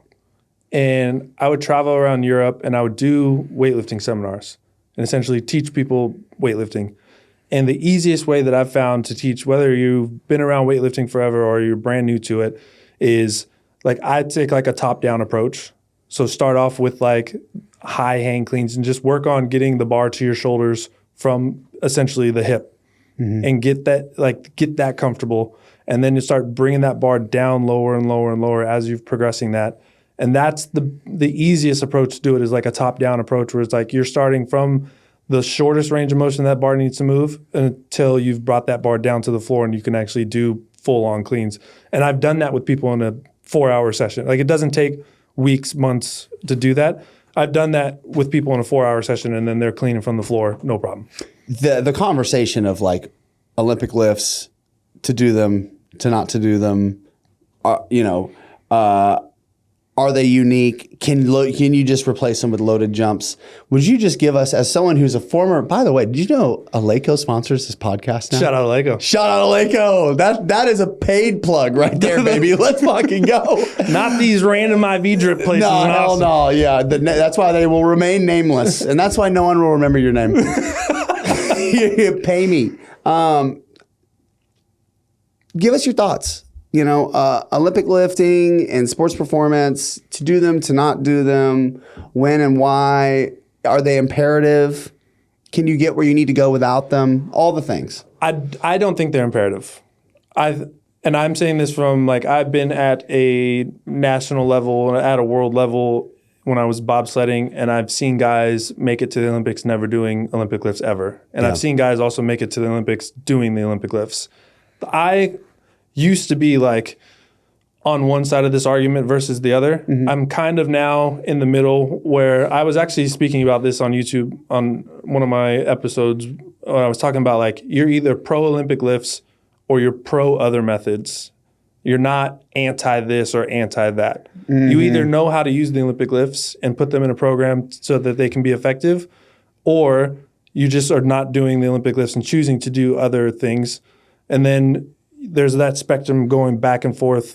and I would travel around Europe and I would do weightlifting seminars and essentially teach people weightlifting. And the easiest way that I've found to teach, whether you've been around weightlifting forever or you're brand new to it, is like I take like a top-down approach. So start off with like high hang cleans and just work on getting the bar to your shoulders from essentially the hip and get that comfortable. And then you start bringing that bar down lower and lower and lower as you're progressing that. And that's the easiest approach to do it, is like a top-down approach where it's like you're starting from the shortest range of motion that bar needs to move until you've brought that bar down to the floor and you can actually do full-on cleans. And I've done that with people in a 4-hour session. Like, it doesn't take weeks, months to do that. I've done that with people in a 4-hour session and then they're cleaning from the floor, no problem. The conversation of like Olympic lifts, to do them, to not to do them, are they unique? Can you just replace them with loaded jumps? Would you just give us, as someone who's a former, by the way, did you know Aleco sponsors this podcast now? Shout out Aleco. Shout out Aleco. That is a paid plug right there, baby. Let's fucking go. Not these random IV drip places. No, hell no. Yeah, that's why they will remain nameless. And that's why no one will remember your name. Pay me. Give us your thoughts. Olympic lifting and sports performance, to do them, to not do them, when and why. Are they imperative? Can you get where you need to go without them? All the things. I don't think they're imperative. And I'm saying this from, like, I've been at a national level, at a world level when I was bobsledding, and I've seen guys make it to the Olympics never doing Olympic lifts ever. And I've seen guys also make it to the Olympics doing the Olympic lifts. I used to be like on one side of this argument versus the other. I'm kind of now in the middle, where I was actually speaking about this on YouTube on one of my episodes when I was talking about, like, you're either pro Olympic lifts or you're pro other methods. You're not anti this or anti that. You either know how to use the Olympic lifts and put them in a program so that they can be effective, or you just are not doing the Olympic lifts and choosing to do other things. And then there's that spectrum going back and forth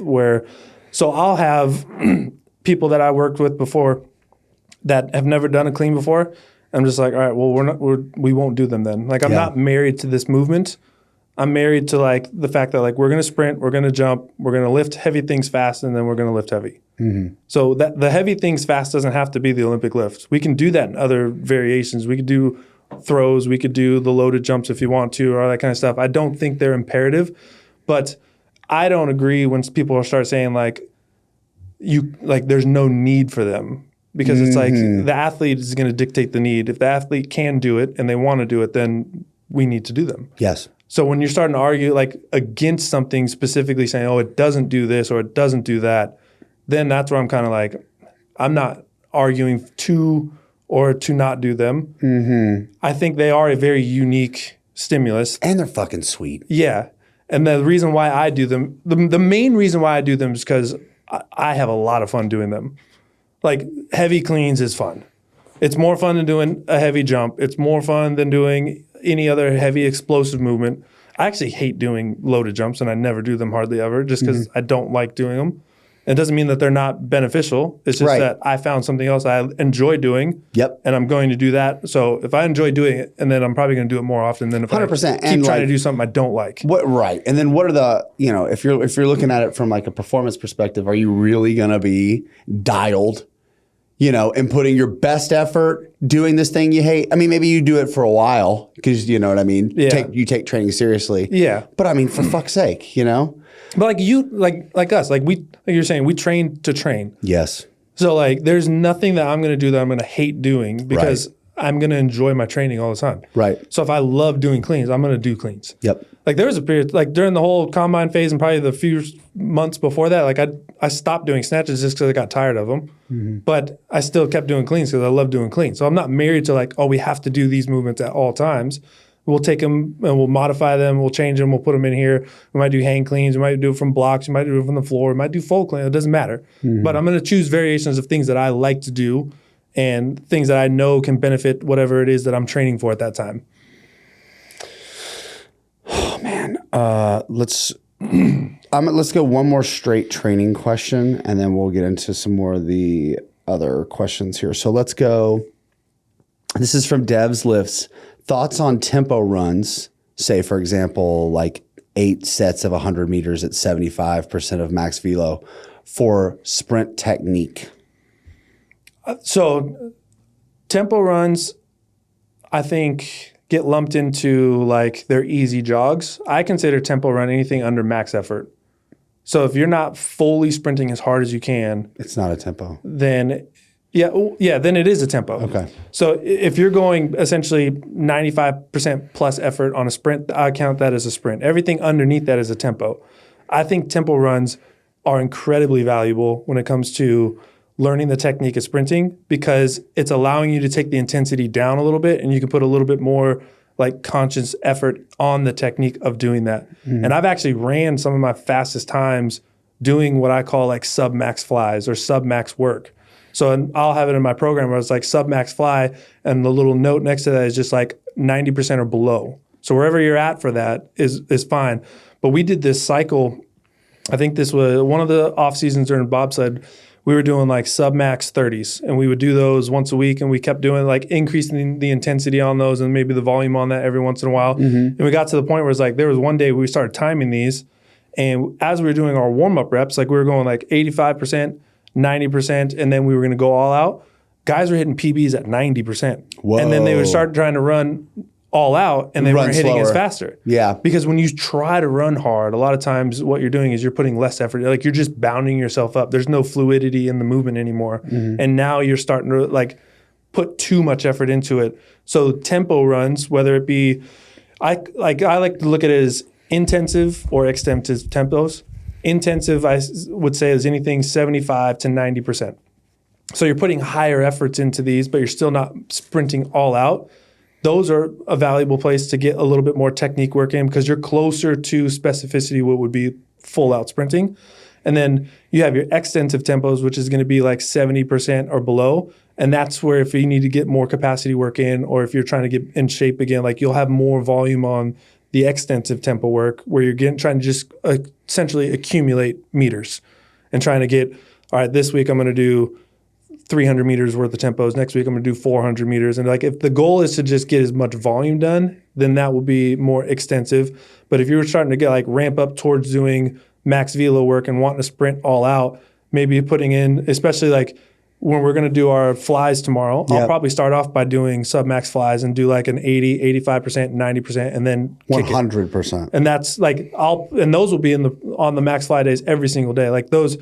so I'll have people that I worked with before that have never done a clean before. I'm just like, all right, well, we won't do them then. Like, I'm not married to this movement. I'm married to, like, the fact that, like, we're going to sprint, we're going to jump, we're going to lift heavy things fast, and then we're going to lift heavy. So that the heavy things fast doesn't have to be the Olympic lift. We can do that in other variations. We could do throws, we could do the loaded jumps if you want to, or all that kind of stuff. I don't think they're imperative. But I don't agree when people start saying, like, there's no need for them, because it's like the athlete is going to dictate the need. If the athlete can do it and they want to do it, then we need to do them. Yes. So when you're starting to argue, like, against something, specifically saying, oh, it doesn't do this or it doesn't do that, then that's where I'm kind of like, I'm not arguing to or to not do them. I think they are a very unique stimulus. And they're fucking sweet. Yeah. And the reason why I do them, the main reason why I do them is because I have a lot of fun doing them. Like, heavy cleans is fun. It's more fun than doing a heavy jump. It's more fun than doing any other heavy explosive movement. I actually hate doing loaded jumps, and I never do them hardly ever just because I don't like doing them. It doesn't mean that they're not beneficial. It's just that I found something else I enjoy doing. Yep. And I'm going to do that. So if I enjoy doing it, and then I'm probably going to do it more often than if 100%. I keep trying to do something I don't like. Right. And then what are the, if you're looking at it from like a performance perspective, are you really going to be dialed, and putting your best effort doing this thing you hate? I mean, maybe you do it for a while because you know what I mean? Yeah. You take training seriously. Yeah. But I mean, for fuck's sake, But like us, like you're saying, we train to train. Yes. So like there's nothing that I'm going to do that I'm going to hate doing because I'm going to enjoy my training all the time. Right. So if I love doing cleans, I'm going to do cleans. Yep. Like there was a period, like during the whole combine phase and probably the few months before that, like I stopped doing snatches just because I got tired of them. But I still kept doing cleans because I love doing cleans. So I'm not married to like, oh, we have to do these movements at all times. We'll take them and we'll modify them. We'll change them. We'll put them in here. We might do hang cleans. We might do it from blocks. We might do it from the floor. We might do full clean. It doesn't matter. But I'm going to choose variations of things that I like to do and things that I know can benefit whatever it is that I'm training for at that time. Oh man, let's go one more straight training question, and then we'll get into some more of the other questions here. So let's go. This is from Devs Lifts. Thoughts on tempo runs, say, for example, like 8 sets of 100 meters at 75% of max velo for sprint technique? So tempo runs, I think, get lumped into like their easy jogs. I consider tempo run anything under max effort. So if you're not fully sprinting as hard as you can, it's not a tempo. Then then it is a tempo. Okay. So if you're going essentially 95% plus effort on a sprint, I count that as a sprint. Everything underneath that is a tempo. I think tempo runs are incredibly valuable when it comes to learning the technique of sprinting because it's allowing you to take the intensity down a little bit and you can put a little bit more like conscious effort on the technique of doing that. And I've actually ran some of my fastest times doing what I call like sub-max flies or sub-max work. So I'll have it in my program where it's like sub-max fly and the little note next to that is just like 90% or below. So wherever you're at for that is fine. But we did this cycle. I think this was one of the off seasons during bobsled. We were doing like sub-max 30s and we would do those once a week and we kept doing like increasing the intensity on those and maybe the volume on that every once in a while. And we got to the point where it's like there was one day we started timing these and as we were doing our warm-up reps, like we were going like 85%, 90%, and then we were going to go all out. Guys were hitting PBs at 90%. Whoa. And then they would start trying to run all out and they weren't hitting as faster. Yeah. Because when you try to run hard, a lot of times what you're doing is you're putting less effort. Like you're just bounding yourself up. There's no fluidity in the movement anymore. And now you're starting to like put too much effort into it. So tempo runs, whether it be, I like to look at it as intensive or extensive tempos. Intensive, I would say, is anything 75 to 90%. So you're putting higher efforts into these, but you're still not sprinting all out. Those are a valuable place to get a little bit more technique work in because you're closer to specificity what would be full out sprinting. And then you have your extensive tempos, which is going to be like 70% or below. And that's where if you need to get more capacity work in or if you're trying to get in shape again, like you'll have more volume on the extensive tempo work where you're trying to just essentially accumulate meters and trying to get, all right, this week I'm going to do 300 meters worth of tempos. Next week I'm going to do 400 meters. And like if the goal is to just get as much volume done, then that will be more extensive. But if you're starting to get like ramp up towards doing max velo work and wanting to sprint all out, maybe putting in, especially like when we're going to do our flies tomorrow, I'll probably start off by doing sub-max flies and do like an 80, 85%, 90%, and then 100%. And that's like, and those will be on the max fly days every single day. Like those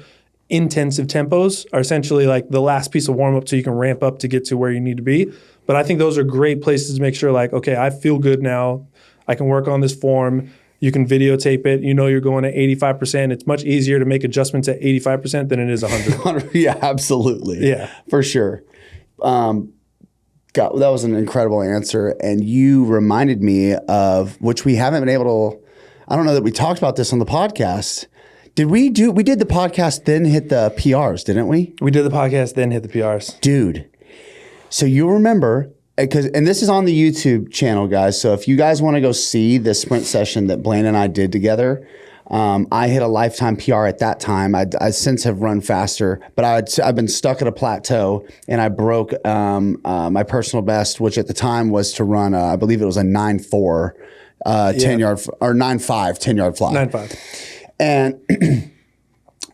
intensive tempos are essentially like the last piece of warm-up so you can ramp up to get to where you need to be. But I think those are great places to make sure like, okay, I feel good now. I can work on this form. You can videotape it. You know you're going at 85%. It's much easier to make adjustments at 85% than it is 100. Yeah, absolutely. Yeah. For sure. God, that was an incredible answer. And you reminded me of, which we haven't been able to, I don't know that we talked about this on the podcast. We did the podcast, then hit the PRs, didn't we? We did the podcast, then hit the PRs. Dude. So you remember and this is on the YouTube channel, guys. So if you guys want to go see the sprint session that Blaine and I did together, I hit a lifetime PR at that time. I since have run faster, but I've been stuck at a plateau, and I broke my personal best, which at the time was to run, I believe it was a 9.4, 10 yard or 9.5, 10 yard fly. 9.5. And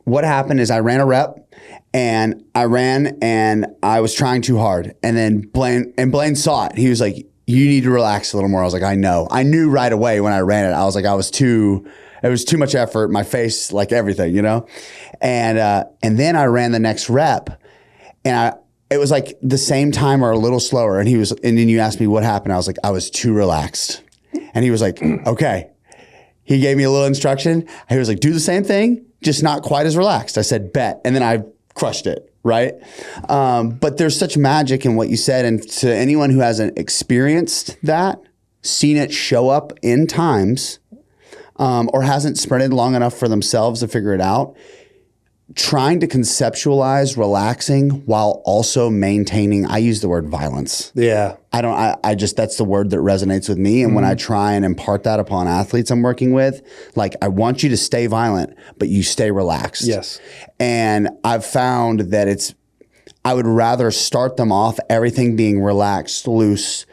what happened is I ran a rep. And I ran and I was trying too hard. And then Blaine saw it. He was like, you need to relax a little more. I was like, I know. I knew right away when I ran it. I was like, it was too much effort. My face, like everything, you know? And then I ran the next rep and it was like the same time or a little slower. And then you asked me what happened. I was like, I was too relaxed. And he was like, okay. He gave me a little instruction. He was like, do the same thing, just not quite as relaxed. I said, bet. And then I crushed it, right? But there's such magic in what you said. And to anyone who hasn't experienced that, seen it show up in times, or hasn't sprinted long enough for themselves to figure it out, trying to conceptualize relaxing while also maintaining, I use the word violence. Yeah. I just, that's the word that resonates with me. And when I try and impart that upon athletes I'm working with, like, I want you to stay violent, but you stay relaxed. Yes. And I've found that I would rather start them off, everything being relaxed, loose,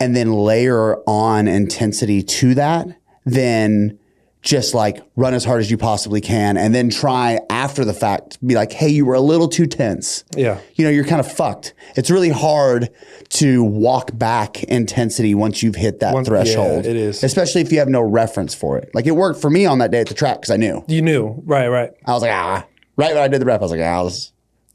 and then layer on intensity to that than just like run as hard as you possibly can and then try after the fact be like, hey, you were a little too tense. Yeah. You know, you're kind of fucked. It's really hard to walk back intensity once you've hit that threshold. Yeah, it is. Especially if you have no reference for it. Like, it worked for me on that day at the track because I knew. You knew. Right. I was like, right when I did the rep, I was like,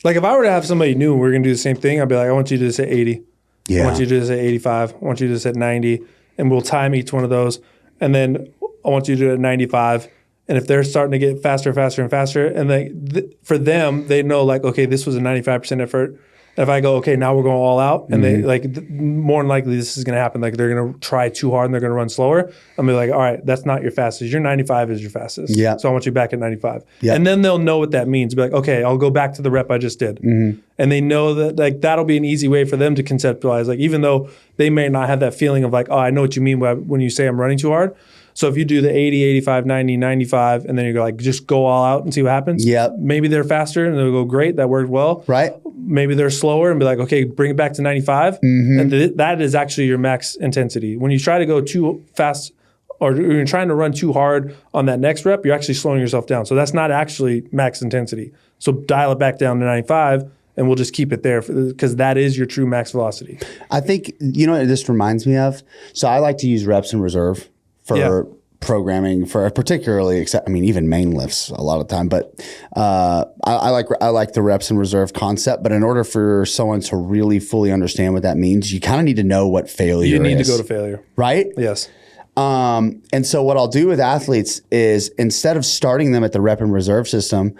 Like, if I were to have somebody new and we are going to do the same thing, I'd be like, I want you to just hit 80. Yeah. I want you to just hit 85. I want you to just hit 90. And we'll time each one of those. And then I want you to do it at 95. And if they're starting to get faster, and faster, and for them, they know, like, okay, this was a 95% effort. If I go, okay, now we're going all out, and they more than likely this is going to happen. Like, they're going to try too hard and they're going to run slower. I'm going to be like, all right, that's not your fastest. Your 95 is your fastest. Yeah. So I want you back at 95. Yeah. And then they'll know what that means. Be like, okay, I'll go back to the rep I just did. Mm-hmm. And they know that, like, that'll be an easy way for them to conceptualize. Like, even though they may not have that feeling of like, oh, I know what you mean when you say I'm running too hard. So if you do the 80, 85, 90, 95, and then you go like, just go all out and see what happens. Yep. Maybe they're faster and they'll go, great, that worked well. Right. Maybe they're slower and be like, okay, bring it back to 95. Mm-hmm. And that is actually your max intensity. When you try to go too fast or you're trying to run too hard on that next rep, you're actually slowing yourself down. So that's not actually max intensity. So dial it back down to 95 and we'll just keep it there because that is your true max velocity. I think, you know what this reminds me of? So I like to use reps in reserve for programming, for particularly, even main lifts a lot of the time, but I like the reps in reserve concept. But in order for someone to really fully understand what that means, you kind of need to know what failure is. You need to go to failure. Right? Yes. And so what I'll do with athletes is, instead of starting them at the rep and reserve system,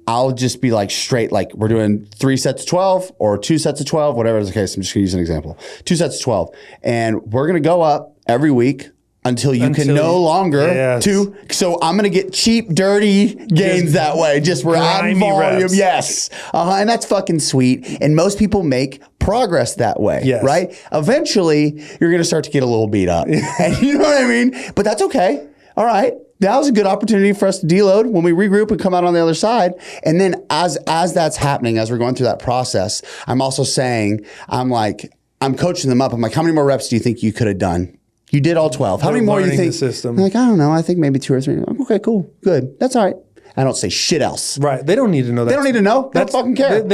I'll just be like straight, like, we're doing 3 sets of 12 or 2 sets of 12, whatever is the case. I'm just gonna use an example. 2 sets of 12. And we're gonna go up every week until you can no longer so I'm going to get cheap, dirty gains that way. Just we're adding volume. Reps. Yes. And that's fucking sweet. And most people make progress that way, right? Eventually, you're going to start to get a little beat up. And you know what I mean? But that's okay. All right. That was a good opportunity for us to deload when we regroup and come out on the other side. And then as that's happening, as we're going through that process, I'm also saying, I'm coaching them up. I'm like, how many more reps do you think you could have done? You did all 12. How many more do you think? I'm like, I don't know. I think maybe 2 or 3. Like, okay, cool. Good. That's all right. I don't say shit else. Right. They don't need to know that. They don't need to know. They don't fucking care.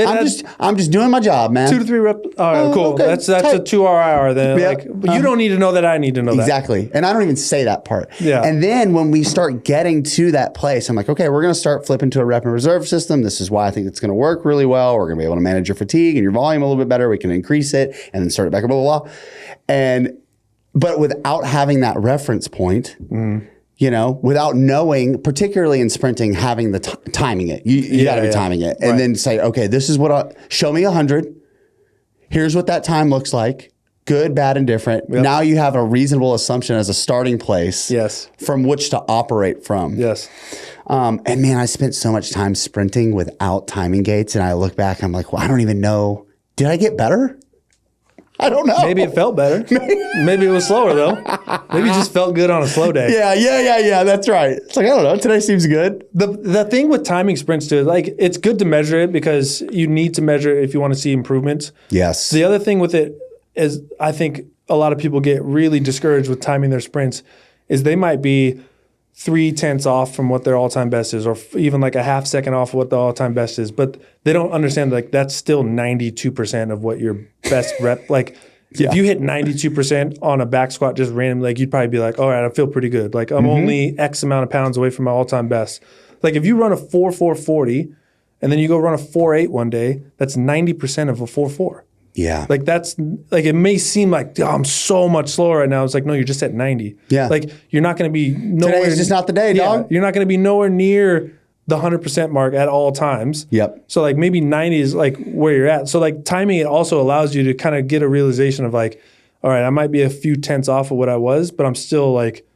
I'm just doing my job, man. 2 to 3 reps. All right, cool. Okay, that's a 2-hour then. Yep. Like, you don't need to know that. I need to know that. Exactly. And I don't even say that part. Yeah. And then when we start getting to that place, I'm like, okay, we're going to start flipping to a rep and reserve system. This is why I think it's going to work really well. We're going to be able to manage your fatigue and your volume a little bit better. We can increase it and then start it back up, blah, blah, blah. But without having that reference point, you know, without knowing, particularly in sprinting, having the timing it. You got to be timing it. And then say, okay, this is what show me 100. Here's what that time looks like. Good, bad, and different. Yep. Now you have a reasonable assumption as a starting place from which to operate from. Yes. And man, I spent so much time sprinting without timing gates. And I look back, I'm like, well, I don't even know. Did I get better? I don't know. Maybe it felt better. Maybe it was slower though. Maybe it just felt good on a slow day. Yeah. That's right. It's like, I don't know. Today seems good. The thing with timing sprints too, like it's good to measure it because you need to measure it if you want to see improvements. Yes. The other thing with it is I think a lot of people get really discouraged with timing their sprints is they might be 0.3 off from what their all-time best is, or even like a half second off of what the all-time best is, but they don't understand like that's still 92% of what your best rep. Like if you hit 92% on a back squat just randomly, like you'd probably be like, all right, I feel pretty good. Like I'm only X amount of pounds away from my all-time best. Like if you run a 4.40 and then you go run a 4.8 one day, that's 90% of a 4.4. Yeah. Like that's like it may seem like I'm so much slower right now. It's like no, you're just at 90. Yeah. Like you're not going to be nowhere. Today is just not the day, dog. You're not going to be nowhere near the 100% mark at all times. Yep. So like maybe 90 is like where you're at. So like timing it also allows you to kind of get a realization of like, all right, I might be a few tenths off of what I was, but I'm still like,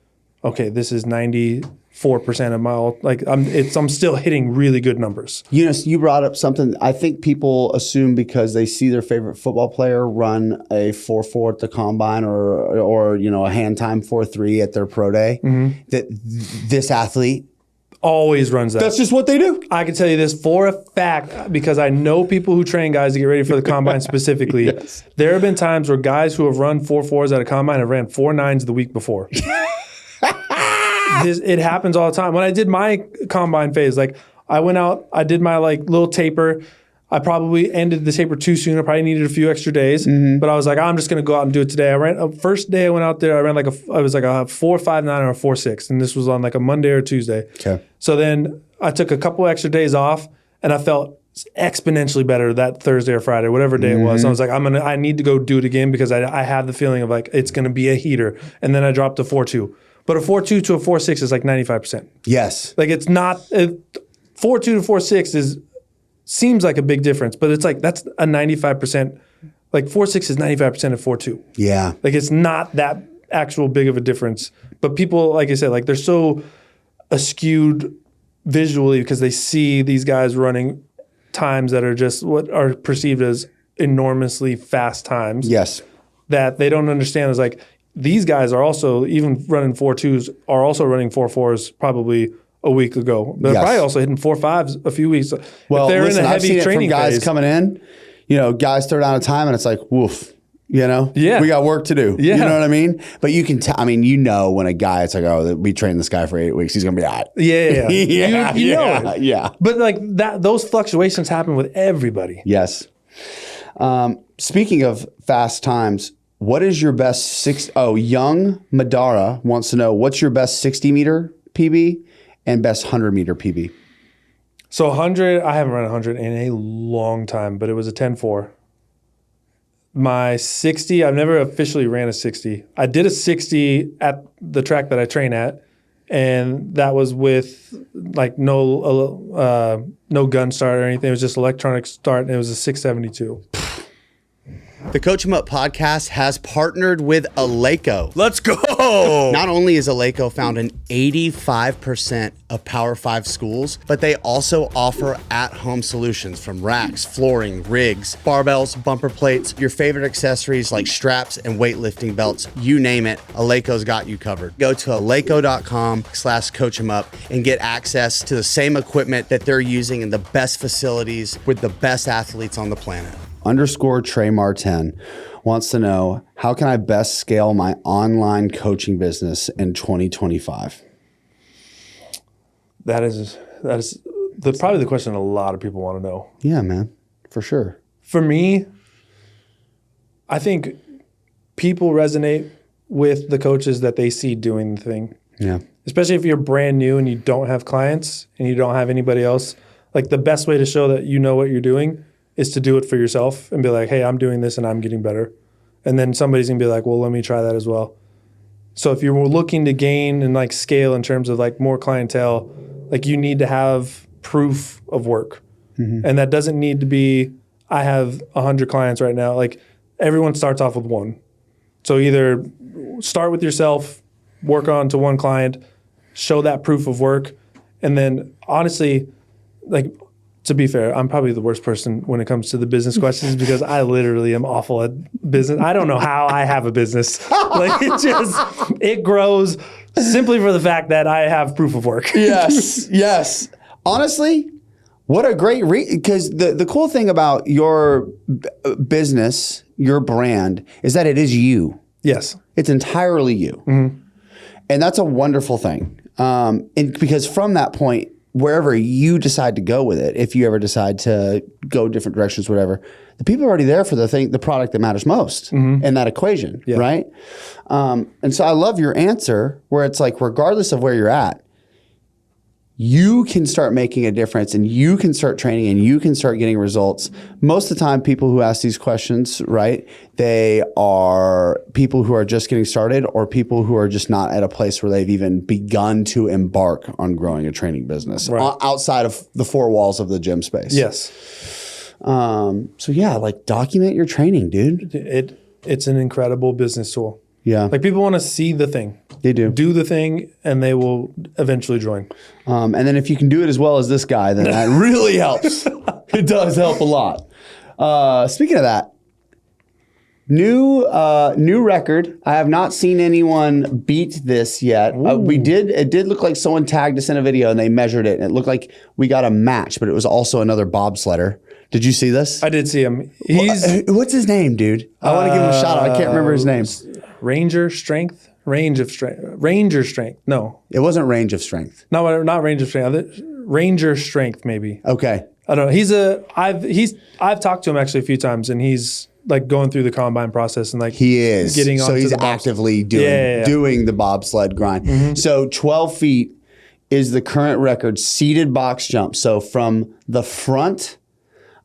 okay, this is 94% of my all. Like I'm still hitting really good numbers. You know, you brought up something. I think people assume because they see their favorite football player run a 4.4 at the combine or you know a hand time 4.3 at their pro day that this athlete Always runs that. that's just what they do. I can tell you this for a fact because I know people who train guys to get ready for the combine specifically. Yes. There have been times where guys who have run 4.4s at a combine have ran 4.9s the week before. It happens all the time. When I did my combine phase, like I went out, I did my like little taper. I probably ended the taper too soon. I probably needed a few extra days, but I was like, I'm just going to go out and do it today. I ran first day I went out there. I ran like I was like a 4.59 or a 4.6, and this was on like a Monday or Tuesday. Okay. So then I took a couple extra days off, and I felt exponentially better that Thursday or Friday, whatever day it was. I was like, I need to go do it again because I have the feeling of like it's going to be a heater. And then I dropped to 4.2. But a 4.2 to a 4.6 is like 95%. Yes. Like it's not 4.2 to 4.6 seems like a big difference, but it's like that's a 95%. Like 4.6 is 95% of 4.2. Yeah. Like it's not that actual big of a difference. But people, like I said, like they're so askewed visually because they see these guys running times that are just what are perceived as enormously fast times. Yes. That they don't understand is like these guys are also even running 4.2s are also running 4.4s probably a week ago. They're probably also hitting 4.5s a few weeks. Well, if they're listen, in a I've seen heavy it from training guys phase, coming in. You know, guys throw down a time and it's like, woof. You know, Yeah. we got work to do. Yeah. You know what I mean? But you can tell. I mean, you know, when a guy, it's like, oh, we trained this guy for 8 weeks, he's gonna be all right. Yeah. You know it. Yeah. But like that, those fluctuations happen with everybody. Yes. Speaking of fast times, what is your best young Madara wants to know what's your best 60 meter PB and best 100 meter PB? So 100, I haven't run 100 in a long time, but it was a 10.4. My 60, I've never officially ran a 60. I did a 60 at the track that I train at, and that was with like no gun start or anything. It was just electronic start, and it was a 672. The Coach 'em Up podcast has partnered with Aleco. Let's go. Not only is Aleco found in 85% of Power 5 schools, but they also offer at-home solutions from racks, flooring, rigs, barbells, bumper plates, your favorite accessories like straps and weightlifting belts, you name it, Aleco's got you covered. Go to aleco.com/coachemup and get access to the same equipment that they're using in the best facilities with the best athletes on the planet. Trey Martin wants to know, how can I best scale my online coaching business in 2025? That is probably the question a lot of people want to know. Yeah, man, for sure. For me, I think people resonate with the coaches that they see doing the thing. Yeah. Especially if you're brand new and you don't have clients and you don't have anybody else. Like the best way to show that you know what you're doing is to do it for yourself and be like, hey, I'm doing this and I'm getting better. And then somebody's gonna be like, well, let me try that as well. So if you're looking to gain and like scale in terms of like more clientele, like you need to have proof of work. And that doesn't need to be, I have 100 clients right now. Like everyone starts off with one. So either start with yourself, work on to one client, show that proof of work. And then honestly, like To be fair, I'm probably the worst person when it comes to the business questions because I literally am awful at business. I don't know how I have a business. Like it grows simply for the fact that I have proof of work. Yes. Honestly, what a great because the cool thing about your business, your brand, is that it is you. Yes. It's entirely you. Mm-hmm. And that's a wonderful thing. And because from that point, wherever you decide to go with it, if you ever decide to go different directions, whatever, the people are already there for the product that matters most in that equation, right? And so I love your answer where it's like, regardless of where you're at, you can start making a difference and you can start training and you can start getting results. Most of the time, people who ask these questions, right, they are people who are just getting started or people who are just not at a place where they've even begun to embark on growing a training business outside of the four walls of the gym space. Yes. So yeah, like document your training, dude. It's an incredible business tool. Yeah. Like people want to see the thing. They do. Do the thing and they will eventually join. And then if you can do it as well as this guy, then that really helps. It does help a lot. Speaking of that, new record. I have not seen anyone beat this yet. It did look like someone tagged us in a video and they measured it and it looked like we got a match, but it was also another bobsledder. Did you see this? I did see him. What's his name, dude? I want to give him a shout out. I can't remember his name. Ranger strength. No, it wasn't range of strength. No, not range of strength. Ranger strength, maybe. Okay. I don't know. I've talked to him actually a few times, and he's like going through the combine process and like he is getting on. So he's actively doing the bobsled grind. Mm-hmm. So 12 feet is the current record seated box jump. So from the front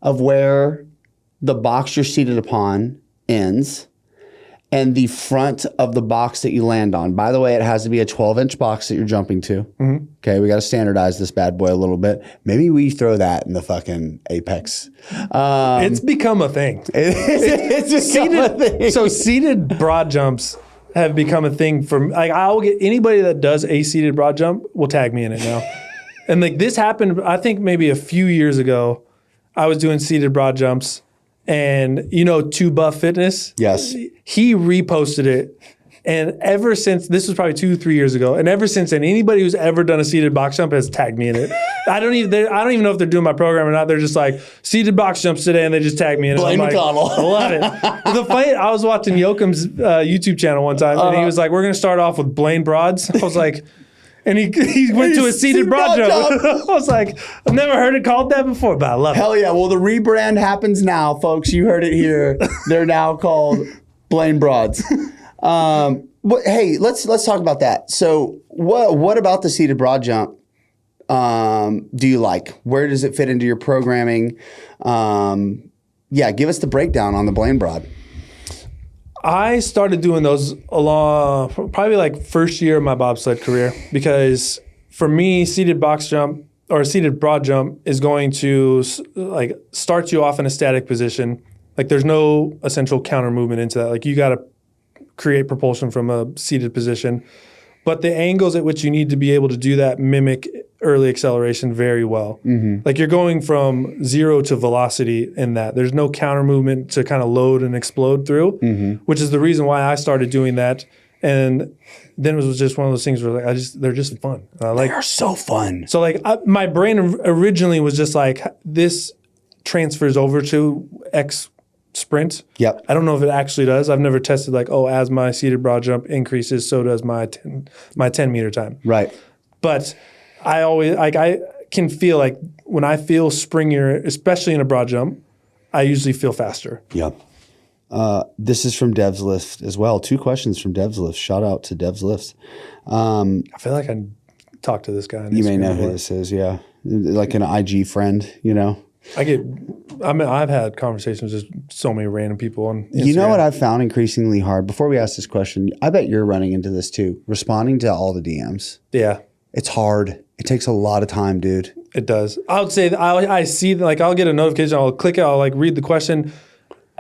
of where the box you're seated upon ends and the front of the box that you land on. By the way, it has to be a 12-inch box that you're jumping to. Mm-hmm. Okay, we got to standardize this bad boy a little bit. Maybe we throw that in the fucking apex. It's become a thing. It's become a thing. So seated broad jumps have become a thing for like I'll get anybody that does a seated broad jump will tag me in it now. And like this happened, I think maybe a few years ago. I was doing seated broad jumps, and you know, Two Buff Fitness. Yes, he reposted it, and ever since this was probably 2-3 years ago, and ever since then, anybody who's ever done a seated box jump has tagged me in it. I don't even know if they're doing my program or not. They're just like seated box jumps today, and they just tag me in it. Blaine McConnell, I love it. I was watching Yoakum's YouTube channel one time, and he was like, "We're going to start off with Blaine Broads." I was like. And he went to a seated broad jump. I was like, I've never heard it called that before, but I love it. Hell yeah. Well, the rebrand happens now, folks. You heard it here. They're now called Blaine Broads. But hey, let's talk about that. So what about the seated broad jump do you like? Where does it fit into your programming? Give us the breakdown on the Blaine Broad. I started doing those probably like first year of my bobsled career because for me, seated box jump or seated broad jump is going to like start you off in a static position. Like there's no essential counter movement into that. Like you got to create propulsion from a seated position. But the angles at which you need to be able to do that mimic early acceleration very well. Mm-hmm. Like you're going from zero to velocity in that. There's no counter movement to kind of load and explode through, which is the reason why I started doing that. And then it was just one of those things where they're just fun. They're so fun. So like my brain originally was just like, this transfers over to X sprint. Yep. I don't know if it actually does. I've never tested like, as my seated broad jump increases, so does my 10 meter time. Right. But I always I can feel like when I feel springier, especially in a broad jump, I usually feel faster. Yep. This is from Dev's List as well. 2 questions from Dev's List. Shout out to Dev's List. I feel like I talked to this guy. You may know who this is. Yeah, like an IG friend. You know. I've had conversations with so many random people on Instagram. You know what I've found increasingly hard? Before we ask this question, I bet you're running into this too. Responding to all the DMs. Yeah. It's hard. It takes a lot of time, dude. It does. I would say that I see, like, I'll get a notification. I'll click it. I'll, like, read the question.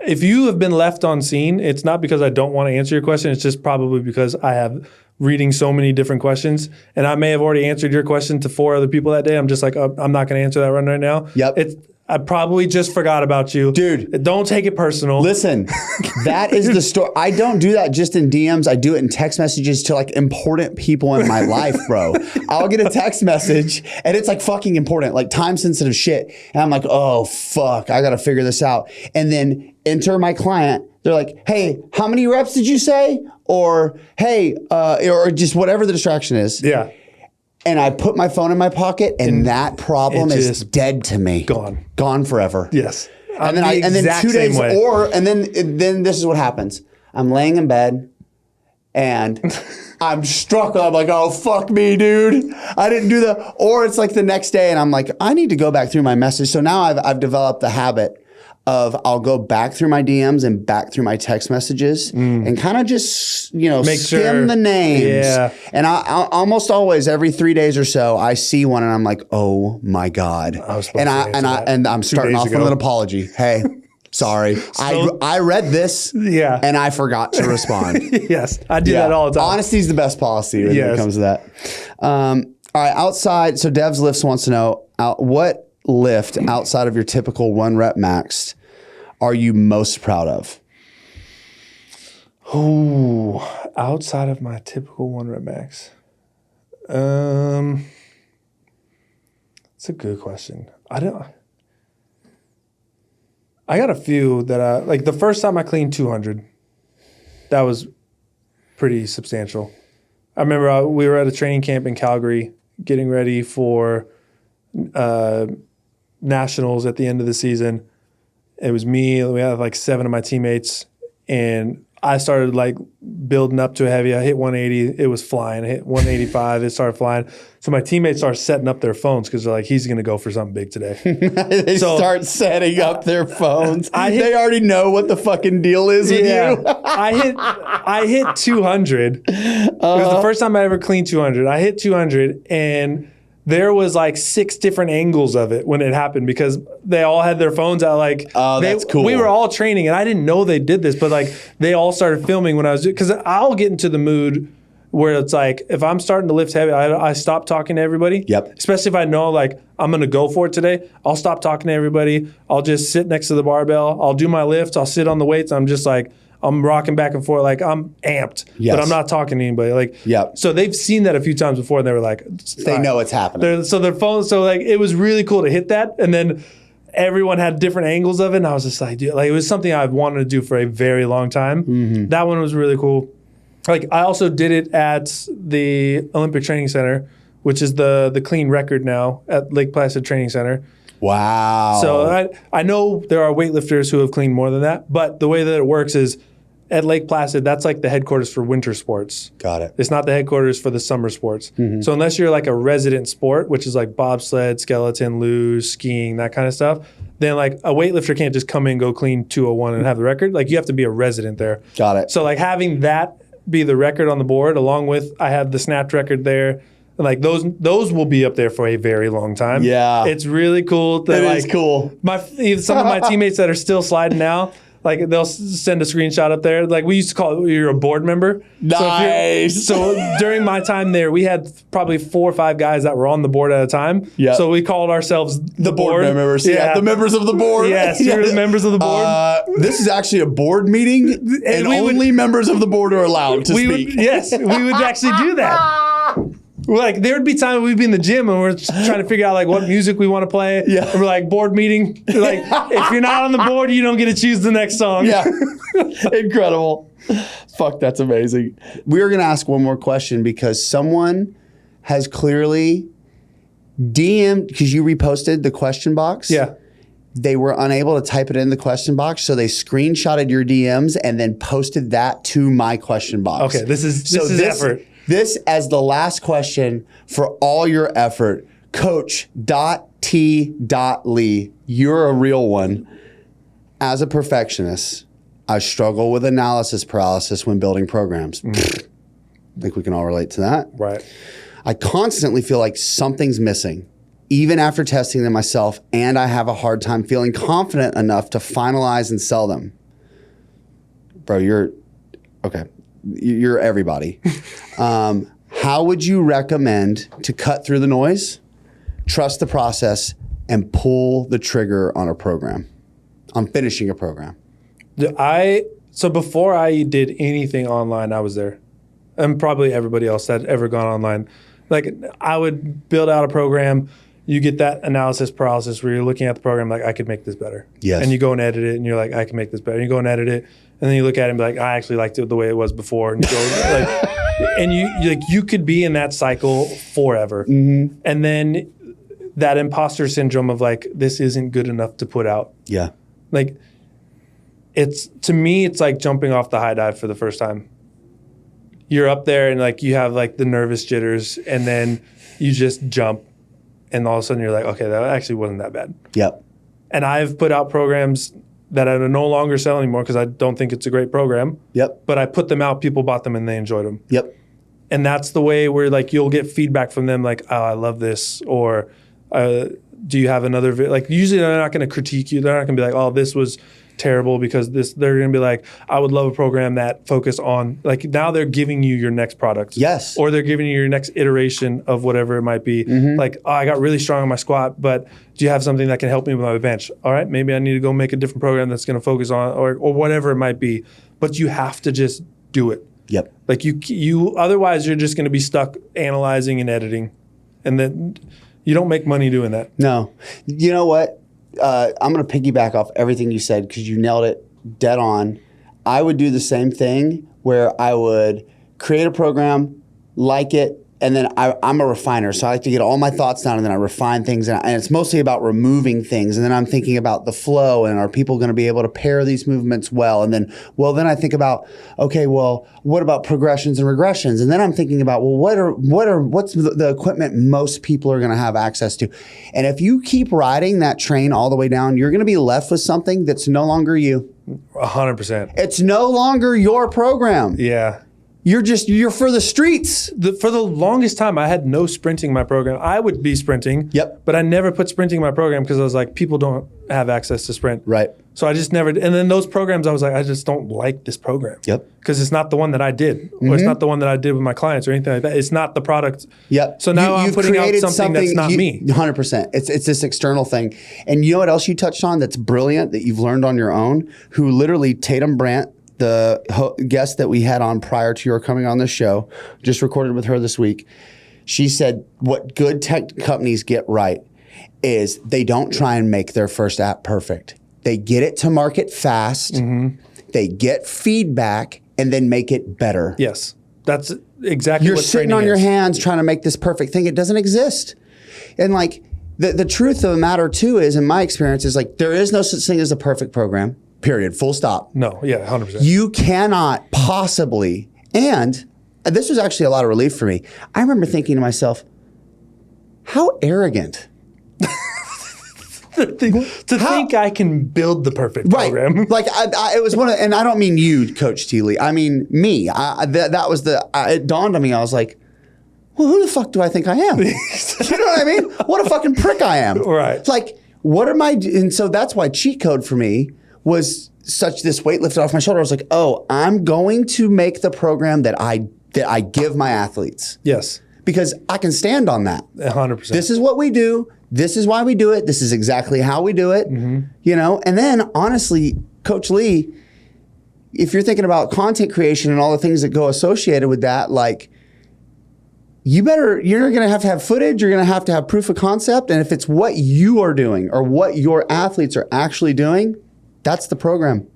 If you have been left on scene, it's not because I don't want to answer your question. It's just probably because I have reading so many different questions, and I may have already answered your question to 4 other people that day. I'm just like, I'm not going to answer that right now. Yep. I probably just forgot about you. Dude. Don't take it personal. Listen, that is the story. I don't do that just in DMs. I do it in text messages to like important people in my life, bro. I'll get a text message and it's like fucking important, like time sensitive shit. And I'm like, oh, fuck, I got to figure this out. And then enter my client. They're like, hey, how many reps did you say? Or, hey, or just whatever the distraction is. Yeah. And I put my phone in my pocket, and that problem is dead to me. Gone forever. Yes. And then 2 days, and then this is what happens. I'm laying in bed, and I'm struck. I'm like, oh, fuck me, dude. I didn't do that. Or it's like the next day, and I'm like, I need to go back through my message. So now I've developed the habit of I'll go back through my DMs and back through my text messages and kind of just, skim the names. Yeah. And I almost always every 3 days or so, I see one and I'm like, oh my God. And I'm starting off with an apology. Hey, sorry. I read this and I forgot to respond. Yes. I do that all the time. Honesty is the best policy when it comes to that. All right. Outside. So Devs Lifts wants to know what lift outside of your typical 1 rep max are you most proud of? Oh, outside of my typical 1 rep max. It's a good question. I got a few that I like. The first time I cleaned 200, that was pretty substantial. I remember we were at a training camp in Calgary getting ready for nationals at the end of the season. It was me. We had like 7 of my teammates, and I started like building up to a heavy. I hit 180. It was flying. I hit 185. It started flying. So my teammates started setting up their phones because they're like, he's going to go for something big today. They start setting up their phones. They already know what the fucking deal is with you. I hit 200. It was the first time I ever cleaned 200. I hit 200, and there was like 6 different angles of it when it happened because they all had their phones out. Like, that's cool. We were all training, and I didn't know they did this, but like they all started filming when I was doing. Because I'll get into the mood where it's like if I'm starting to lift heavy, I stop talking to everybody. Yep. Especially if I know like I'm gonna go for it today, I'll stop talking to everybody. I'll just sit next to the barbell. I'll do my lifts. I'll sit on the weights. I'm just like. I'm rocking back and forth like I'm amped, but I'm not talking to anybody. Like, so they've seen that a few times before, and they were like, they know it's happening. So their phone, so like it was really cool to hit that, and then everyone had different angles of it, and I was just like, dude, like it was something I've wanted to do for a very long time. Mm-hmm. That one was really cool. Like I also did it at the Olympic Training Center, which is the clean record now at Lake Placid Training Center. Wow. So I know there are weightlifters who have cleaned more than that, but the way that it works is. At Lake Placid, that's like the headquarters for winter sports. Got it. It's not the headquarters for the summer sports. Mm-hmm. So unless you're like a resident sport, which is like bobsled, skeleton, luge, skiing, that kind of stuff, then like a weightlifter can't just come in, go clean 201 and have the record. Like you have to be a resident there. Got it. So like having that be the record on the board, along with I have the snatch record there. And like those will be up there for a very long time. Yeah. It's really cool. That, it is cool. Some of my teammates that are still sliding now, like they'll send a screenshot up there. Like we used to call it, you're a board member. Nice. So during my time there, we had probably 4 or 5 guys that were on the board at a time. Yeah. So we called ourselves the board members. Yeah. The members of the board. Yes, you're the members of the board. This is actually a board meeting, and only members of the board are allowed to speak. We would actually do that. Like there would be times we'd be in the gym and we're trying to figure out like what music we want to play. Yeah. And we're like board meeting. Like if you're not on the board, you don't get to choose the next song. Yeah. Incredible. Fuck, that's amazing. We are going to ask one more question because someone has clearly DM'd, because you reposted the question box. Yeah. They were unable to type it in the question box, so they screenshotted your DMs and then posted that to my question box. Okay, this is effort. This as the last question for all your effort. Coach.T.Lee, you're a real one. As a perfectionist, I struggle with analysis paralysis when building programs. I think we can all relate to that. Right. I constantly feel like something's missing, even after testing them myself, and I have a hard time feeling confident enough to finalize and sell them. Bro, you're... Okay. you're everybody. How would you recommend to cut through the noise, trust the process, and pull the trigger on a program, on finishing a program? So before I did anything online, I was there. And probably everybody else that ever gone online. Like, I would build out a program. You get that analysis paralysis where you're looking at the program like, I could make this better. Yes. And you go and edit it, and you're like, I can make this better. And you go and edit it, and then you look at it and be like, I actually liked it the way it was before. And you go like, and you could be in that cycle forever. Mm-hmm. And then that imposter syndrome of like, this isn't good enough to put out. Yeah. Like, to me, it's like jumping off the high dive for the first time. You're up there and like you have like the nervous jitters, and then you just jump, and all of a sudden you're like, okay, that actually wasn't that bad. Yep. And I've put out programs that I no longer sell anymore because I don't think it's a great program. Yep. But I put them out, people bought them, and they enjoyed them. Yep. And that's the way where like you'll get feedback from them like, oh, I love this, or do you have another like usually they're not going to critique you. They're not going to be like, oh, this was terrible because this. They're going to be like, I would love a program that focus on like, now they're giving you your next product. Yes. Or they're giving you your next iteration of whatever it might be. Mm-hmm. Like, oh, I got really strong on my squat, but do you have something that can help me with my bench? All right, maybe I need to go make a different program that's going to focus on or whatever it might be. But you have to just do it. Yep. Like you otherwise you're just going to be stuck analyzing and editing, and then you don't make money doing that. No. You know what? I'm going to piggyback off everything you said because you nailed it dead on. I would do the same thing where I would create a program, like it, and then I'm a refiner. So I like to get all my thoughts down and then I refine things. And it's mostly about removing things. And then I'm thinking about the flow and are people going to be able to pair these movements well? And then, then I think about, okay, well, what about progressions and regressions? And then I'm thinking about, well, what's the equipment most people are going to have access to? And if you keep riding that train all the way down, you're going to be left with something that's no longer you. 100%. It's no longer your program. Yeah. You're for the streets. For the longest time, I had no sprinting in my program. I would be sprinting. Yep. But I never put sprinting in my program because I was like, people don't have access to sprint. Right. So I just never. And then those programs, I was like, I just don't like this program. Yep. Because it's not the one that I did, or it's not the one that I did with my clients or anything like that. It's not the product. Yep. So now I'm putting out created something that's not me. 100%. It's this external thing. And you know what else you touched on that's brilliant that you've learned on your own? Who literally, Tatum Brandt, the guest that we had on prior to your coming on this show, just recorded with her this week. She said what good tech companies get right is they don't try and make their first app perfect. They get it to market fast. Mm-hmm. They get feedback and then make it better. Yes. That's exactly You're what sitting on your hands trying to make this perfect thing. It doesn't exist. And like the truth of the matter too is, in my experience, is like there is no such thing as a perfect program. Period. Full stop. No, yeah, 100%. You cannot possibly, and this was actually a lot of relief for me. I remember thinking to myself, how arrogant. to think I can build the perfect program. Like it was and I don't mean you, Coach T. Lee. I mean me. It dawned on me. I was like, well, who the fuck do I think I am? You know what I mean? What a fucking prick I am. Right. Like, what am I? And so that's why cheat code for me was such this weight lifted off my shoulder. I was like, oh, I'm going to make the program that I give my athletes. Yes. Because I can stand on that. 100%. This is what we do. This is why we do it. This is exactly how we do it. Mm-hmm. You know, and then honestly, Coach Lee, if you're thinking about content creation and all the things that go associated with that, like you're going to have footage, you're going to have proof of concept. And if it's what you are doing or what your athletes are actually doing, that's the program.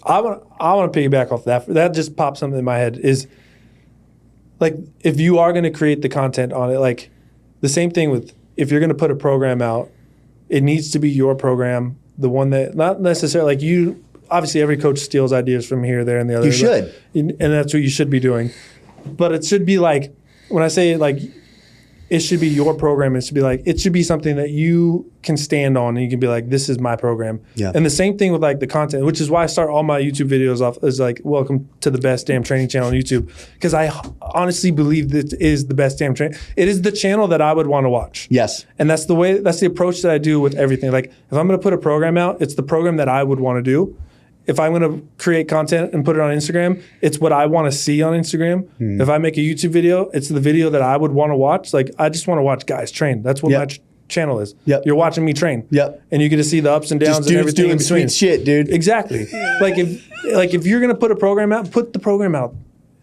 I want to piggyback off that. That just popped something in my head is like, if you are going to create the content on it, like the same thing with, if you're going to put a program out, it needs to be your program, the one that, not necessarily like you, obviously every coach steals ideas from here, there, and the other. You should. And that's what you should be doing. But it should be like, when I say like, it should be your program. It should be something that you can stand on and you can be like, this is my program. Yeah. And the same thing with like the content, which is why I start all my YouTube videos off as like, welcome to the best damn training channel on YouTube. Because I honestly believe that it is the best damn training. It is the channel that I would want to watch. Yes. And that's the approach that I do with everything. Like if I'm going to put a program out, it's the program that I would want to do. if I'm going to create content and put it on Instagram, it's what I want to see on Instagram. If I make a YouTube video, it's the video that I would want to watch. Like, I just want to watch guys train. That's what my channel is. You're watching me train. And you get to see the ups and downs and everything in between. Sweet shit, dude. Exactly. Like if you're going to put a program out, put the program out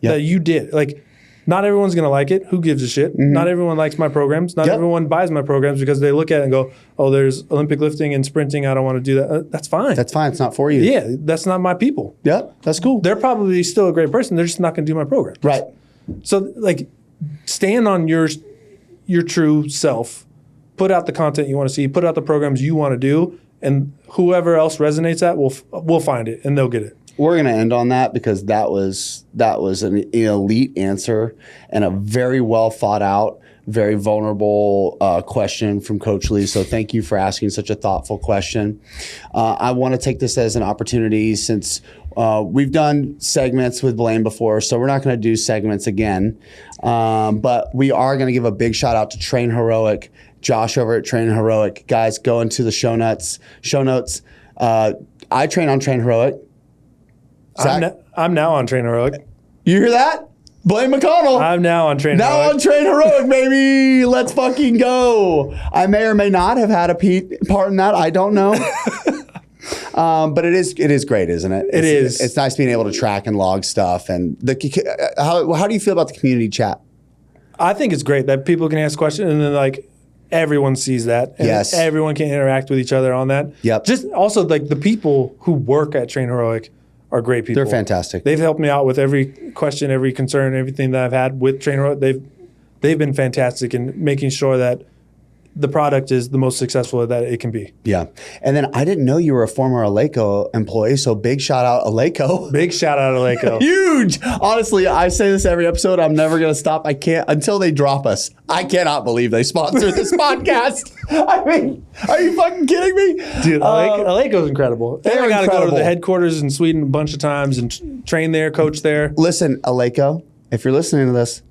that you did. Like, not everyone's going to like it. Who gives a shit? Not everyone likes my programs. Not everyone buys my programs because they look at it and go, oh, there's Olympic lifting and sprinting. I don't want to do that. That's fine. That's fine. It's not for you. Yeah, that's not my people. Yep, that's cool. They're probably still a great person. They're just not going to do my program. Right. So, like, stand on your true self. Put out the content you want to see. Put out the programs you want to do. And whoever else resonates that, will find it and they'll get it. We're going to end on that because that was an elite answer and a very well thought out, very vulnerable question from Coach Lee. So thank you for asking such a thoughtful question. I want to take this as an opportunity since we've done segments with Blaine before, so we're not going to do segments again. But we are going to give a big shout out to Train Heroic, Josh over at Train Heroic. Guys, go into the show notes. I train on Train Heroic. I'm now on Train Heroic. You hear that? Blaine McConnell. I'm now on Train Heroic. Now on Train Heroic, baby. Let's fucking go. I may or may not have had a part in that. I don't know. But it is great, isn't it? It is. It's nice being able to track and log stuff. And how do you feel about the community chat? I think it's great that people can ask questions and then like everyone sees that. And yes. Everyone can interact with each other on that. Yep. Just also like the people who work at Train Heroic are great people. They're fantastic. They've helped me out with every question, every concern, everything that I've had with Train Heroic. They've been fantastic in making sure that the product is the most successful that it can be. Yeah. And then I didn't know you were a former Aleco employee, so big shout out Aleco. Big shout out Aleco. Huge. Honestly, I say this every episode. I'm never going to stop. I can't until they drop us. I cannot believe they sponsored this podcast. I mean, are you fucking kidding me? Dude, Aleco's incredible. They're I got to go to incredible. the headquarters in Sweden a bunch of times and train there, coach there. Listen, Aleco, if you're listening to this,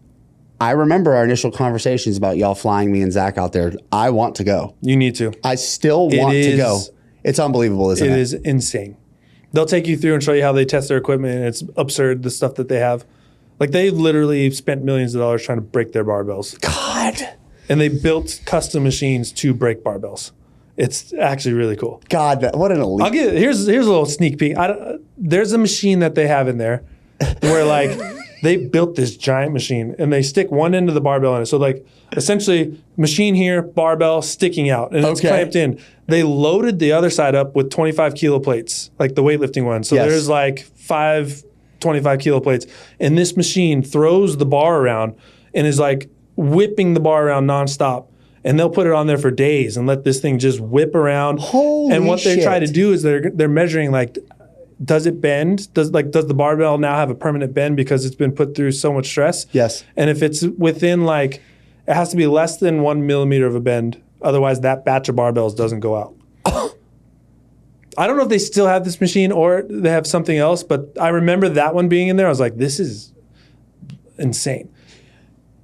I remember our initial conversations about y'all flying me and Zach out there. I want to go. You need to. I still want to go. It's unbelievable, isn't it? It is insane. They'll take you through and show you how they test their equipment, and it's absurd, the stuff that they have. Like, they literally spent millions of dollars trying to break their barbells. God. And they built custom machines to break barbells. It's actually really cool. God, what an elite. Here's a little sneak peek. There's a machine that they have in there where, like, they built this giant machine and they stick one end of the barbell in it. So like essentially machine here, barbell sticking out and it's clamped in. They loaded the other side up with 25 kilo plates, like the weightlifting one. So there's like 5 25 kilo plates. And this machine throws the bar around and is like whipping the bar around nonstop. And they'll put it on there for days and let this thing just whip around. Holy and what shit. they try to do is they're measuring like, does it bend? Does the barbell now have a permanent bend because it's been put through so much stress? Yes. And if it's within like, it has to be less than 1 millimeter of a bend. Otherwise, that batch of barbells doesn't go out. I don't know if they still have this machine or they have something else, but I remember that one being in there. I was like, this is insane.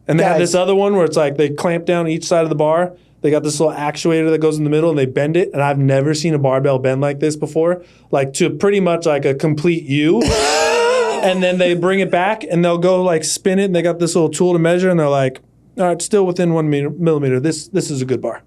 And they have this other one where it's like they clamp down each side of the bar. They got this little actuator that goes in the middle and they bend it. And I've never seen a barbell bend like this before. Like to pretty much like a complete U. And then they bring it back and they'll go like spin it. And they got this little tool to measure. And they're like, all right, still within 1 millimeter. This is a good bar.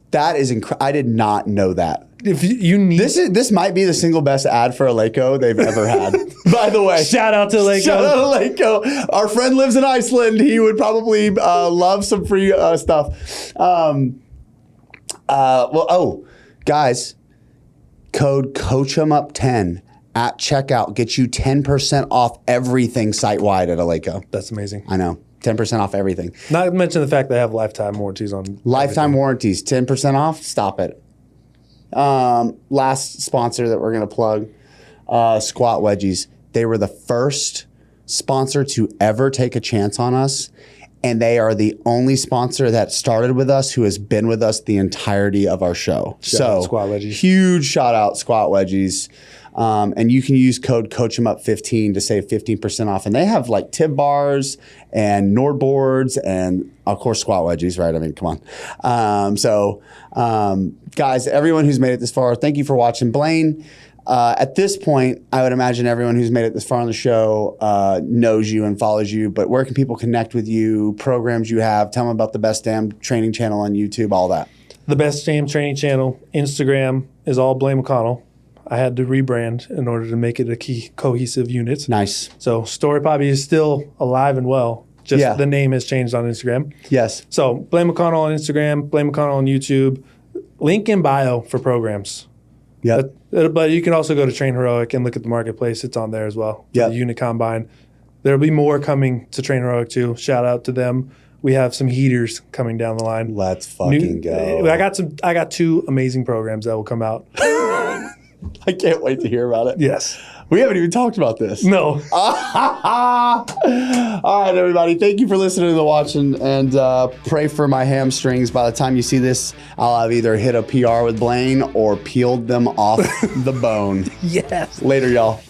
That is incredible. I did not know that. If you need This might be the single best ad for Aleco they've ever had. By the way, shout out to Aleco. Shout out to Aleco. Our friend lives in Iceland. He would probably love some free stuff. Guys, code CoachEmUp10 at checkout gets you 10% off everything site-wide at Aleco. That's amazing. I know. 10% off everything. Not to mention the fact they have lifetime warranties on Lifetime warranties. 10% off. Stop it. Last sponsor that we're going to plug, Squat Wedgies. They were the first sponsor to ever take a chance on us, and they are the only sponsor that started with us who has been with us the entirety of our show. Shout out Squat Wedgies. Huge shout out Squat Wedgies. And you can use code CoachEmUp15 to save 15% off. And they have like tib bars and Nord boards and of course squat wedgies, right? I mean, come on. Guys, everyone who's made it this far, thank you for watching. Blaine, At this point, I would imagine everyone who's made it this far on the show knows you and follows you, but where can people connect with you, programs you have? Tell them about the Best Damn training channel on YouTube, all that. The Best Damn training channel, Instagram is all Blaine McConnell. I had to rebrand in order to make it a key cohesive unit. Nice. So Story Poppy is still alive and well. Just the name has changed on Instagram. Yes. So Blaine McConnell on Instagram, Blaine McConnell on YouTube. Link in bio for programs. Yep. But you can also go to Train Heroic and look at the marketplace. It's on there as well. Yep. The unit combine. There'll be more coming to Train Heroic too. Shout out to them. We have some heaters coming down the line. Let's fucking go. I got 2 amazing programs that will come out. I can't wait to hear about it. Yes. We haven't even talked about this. No. All right, everybody. Thank you for listening and watching. And pray for my hamstrings. By the time you see this, I'll have either hit a PR with Blaine or peeled them off the bone. Yes. Later, y'all.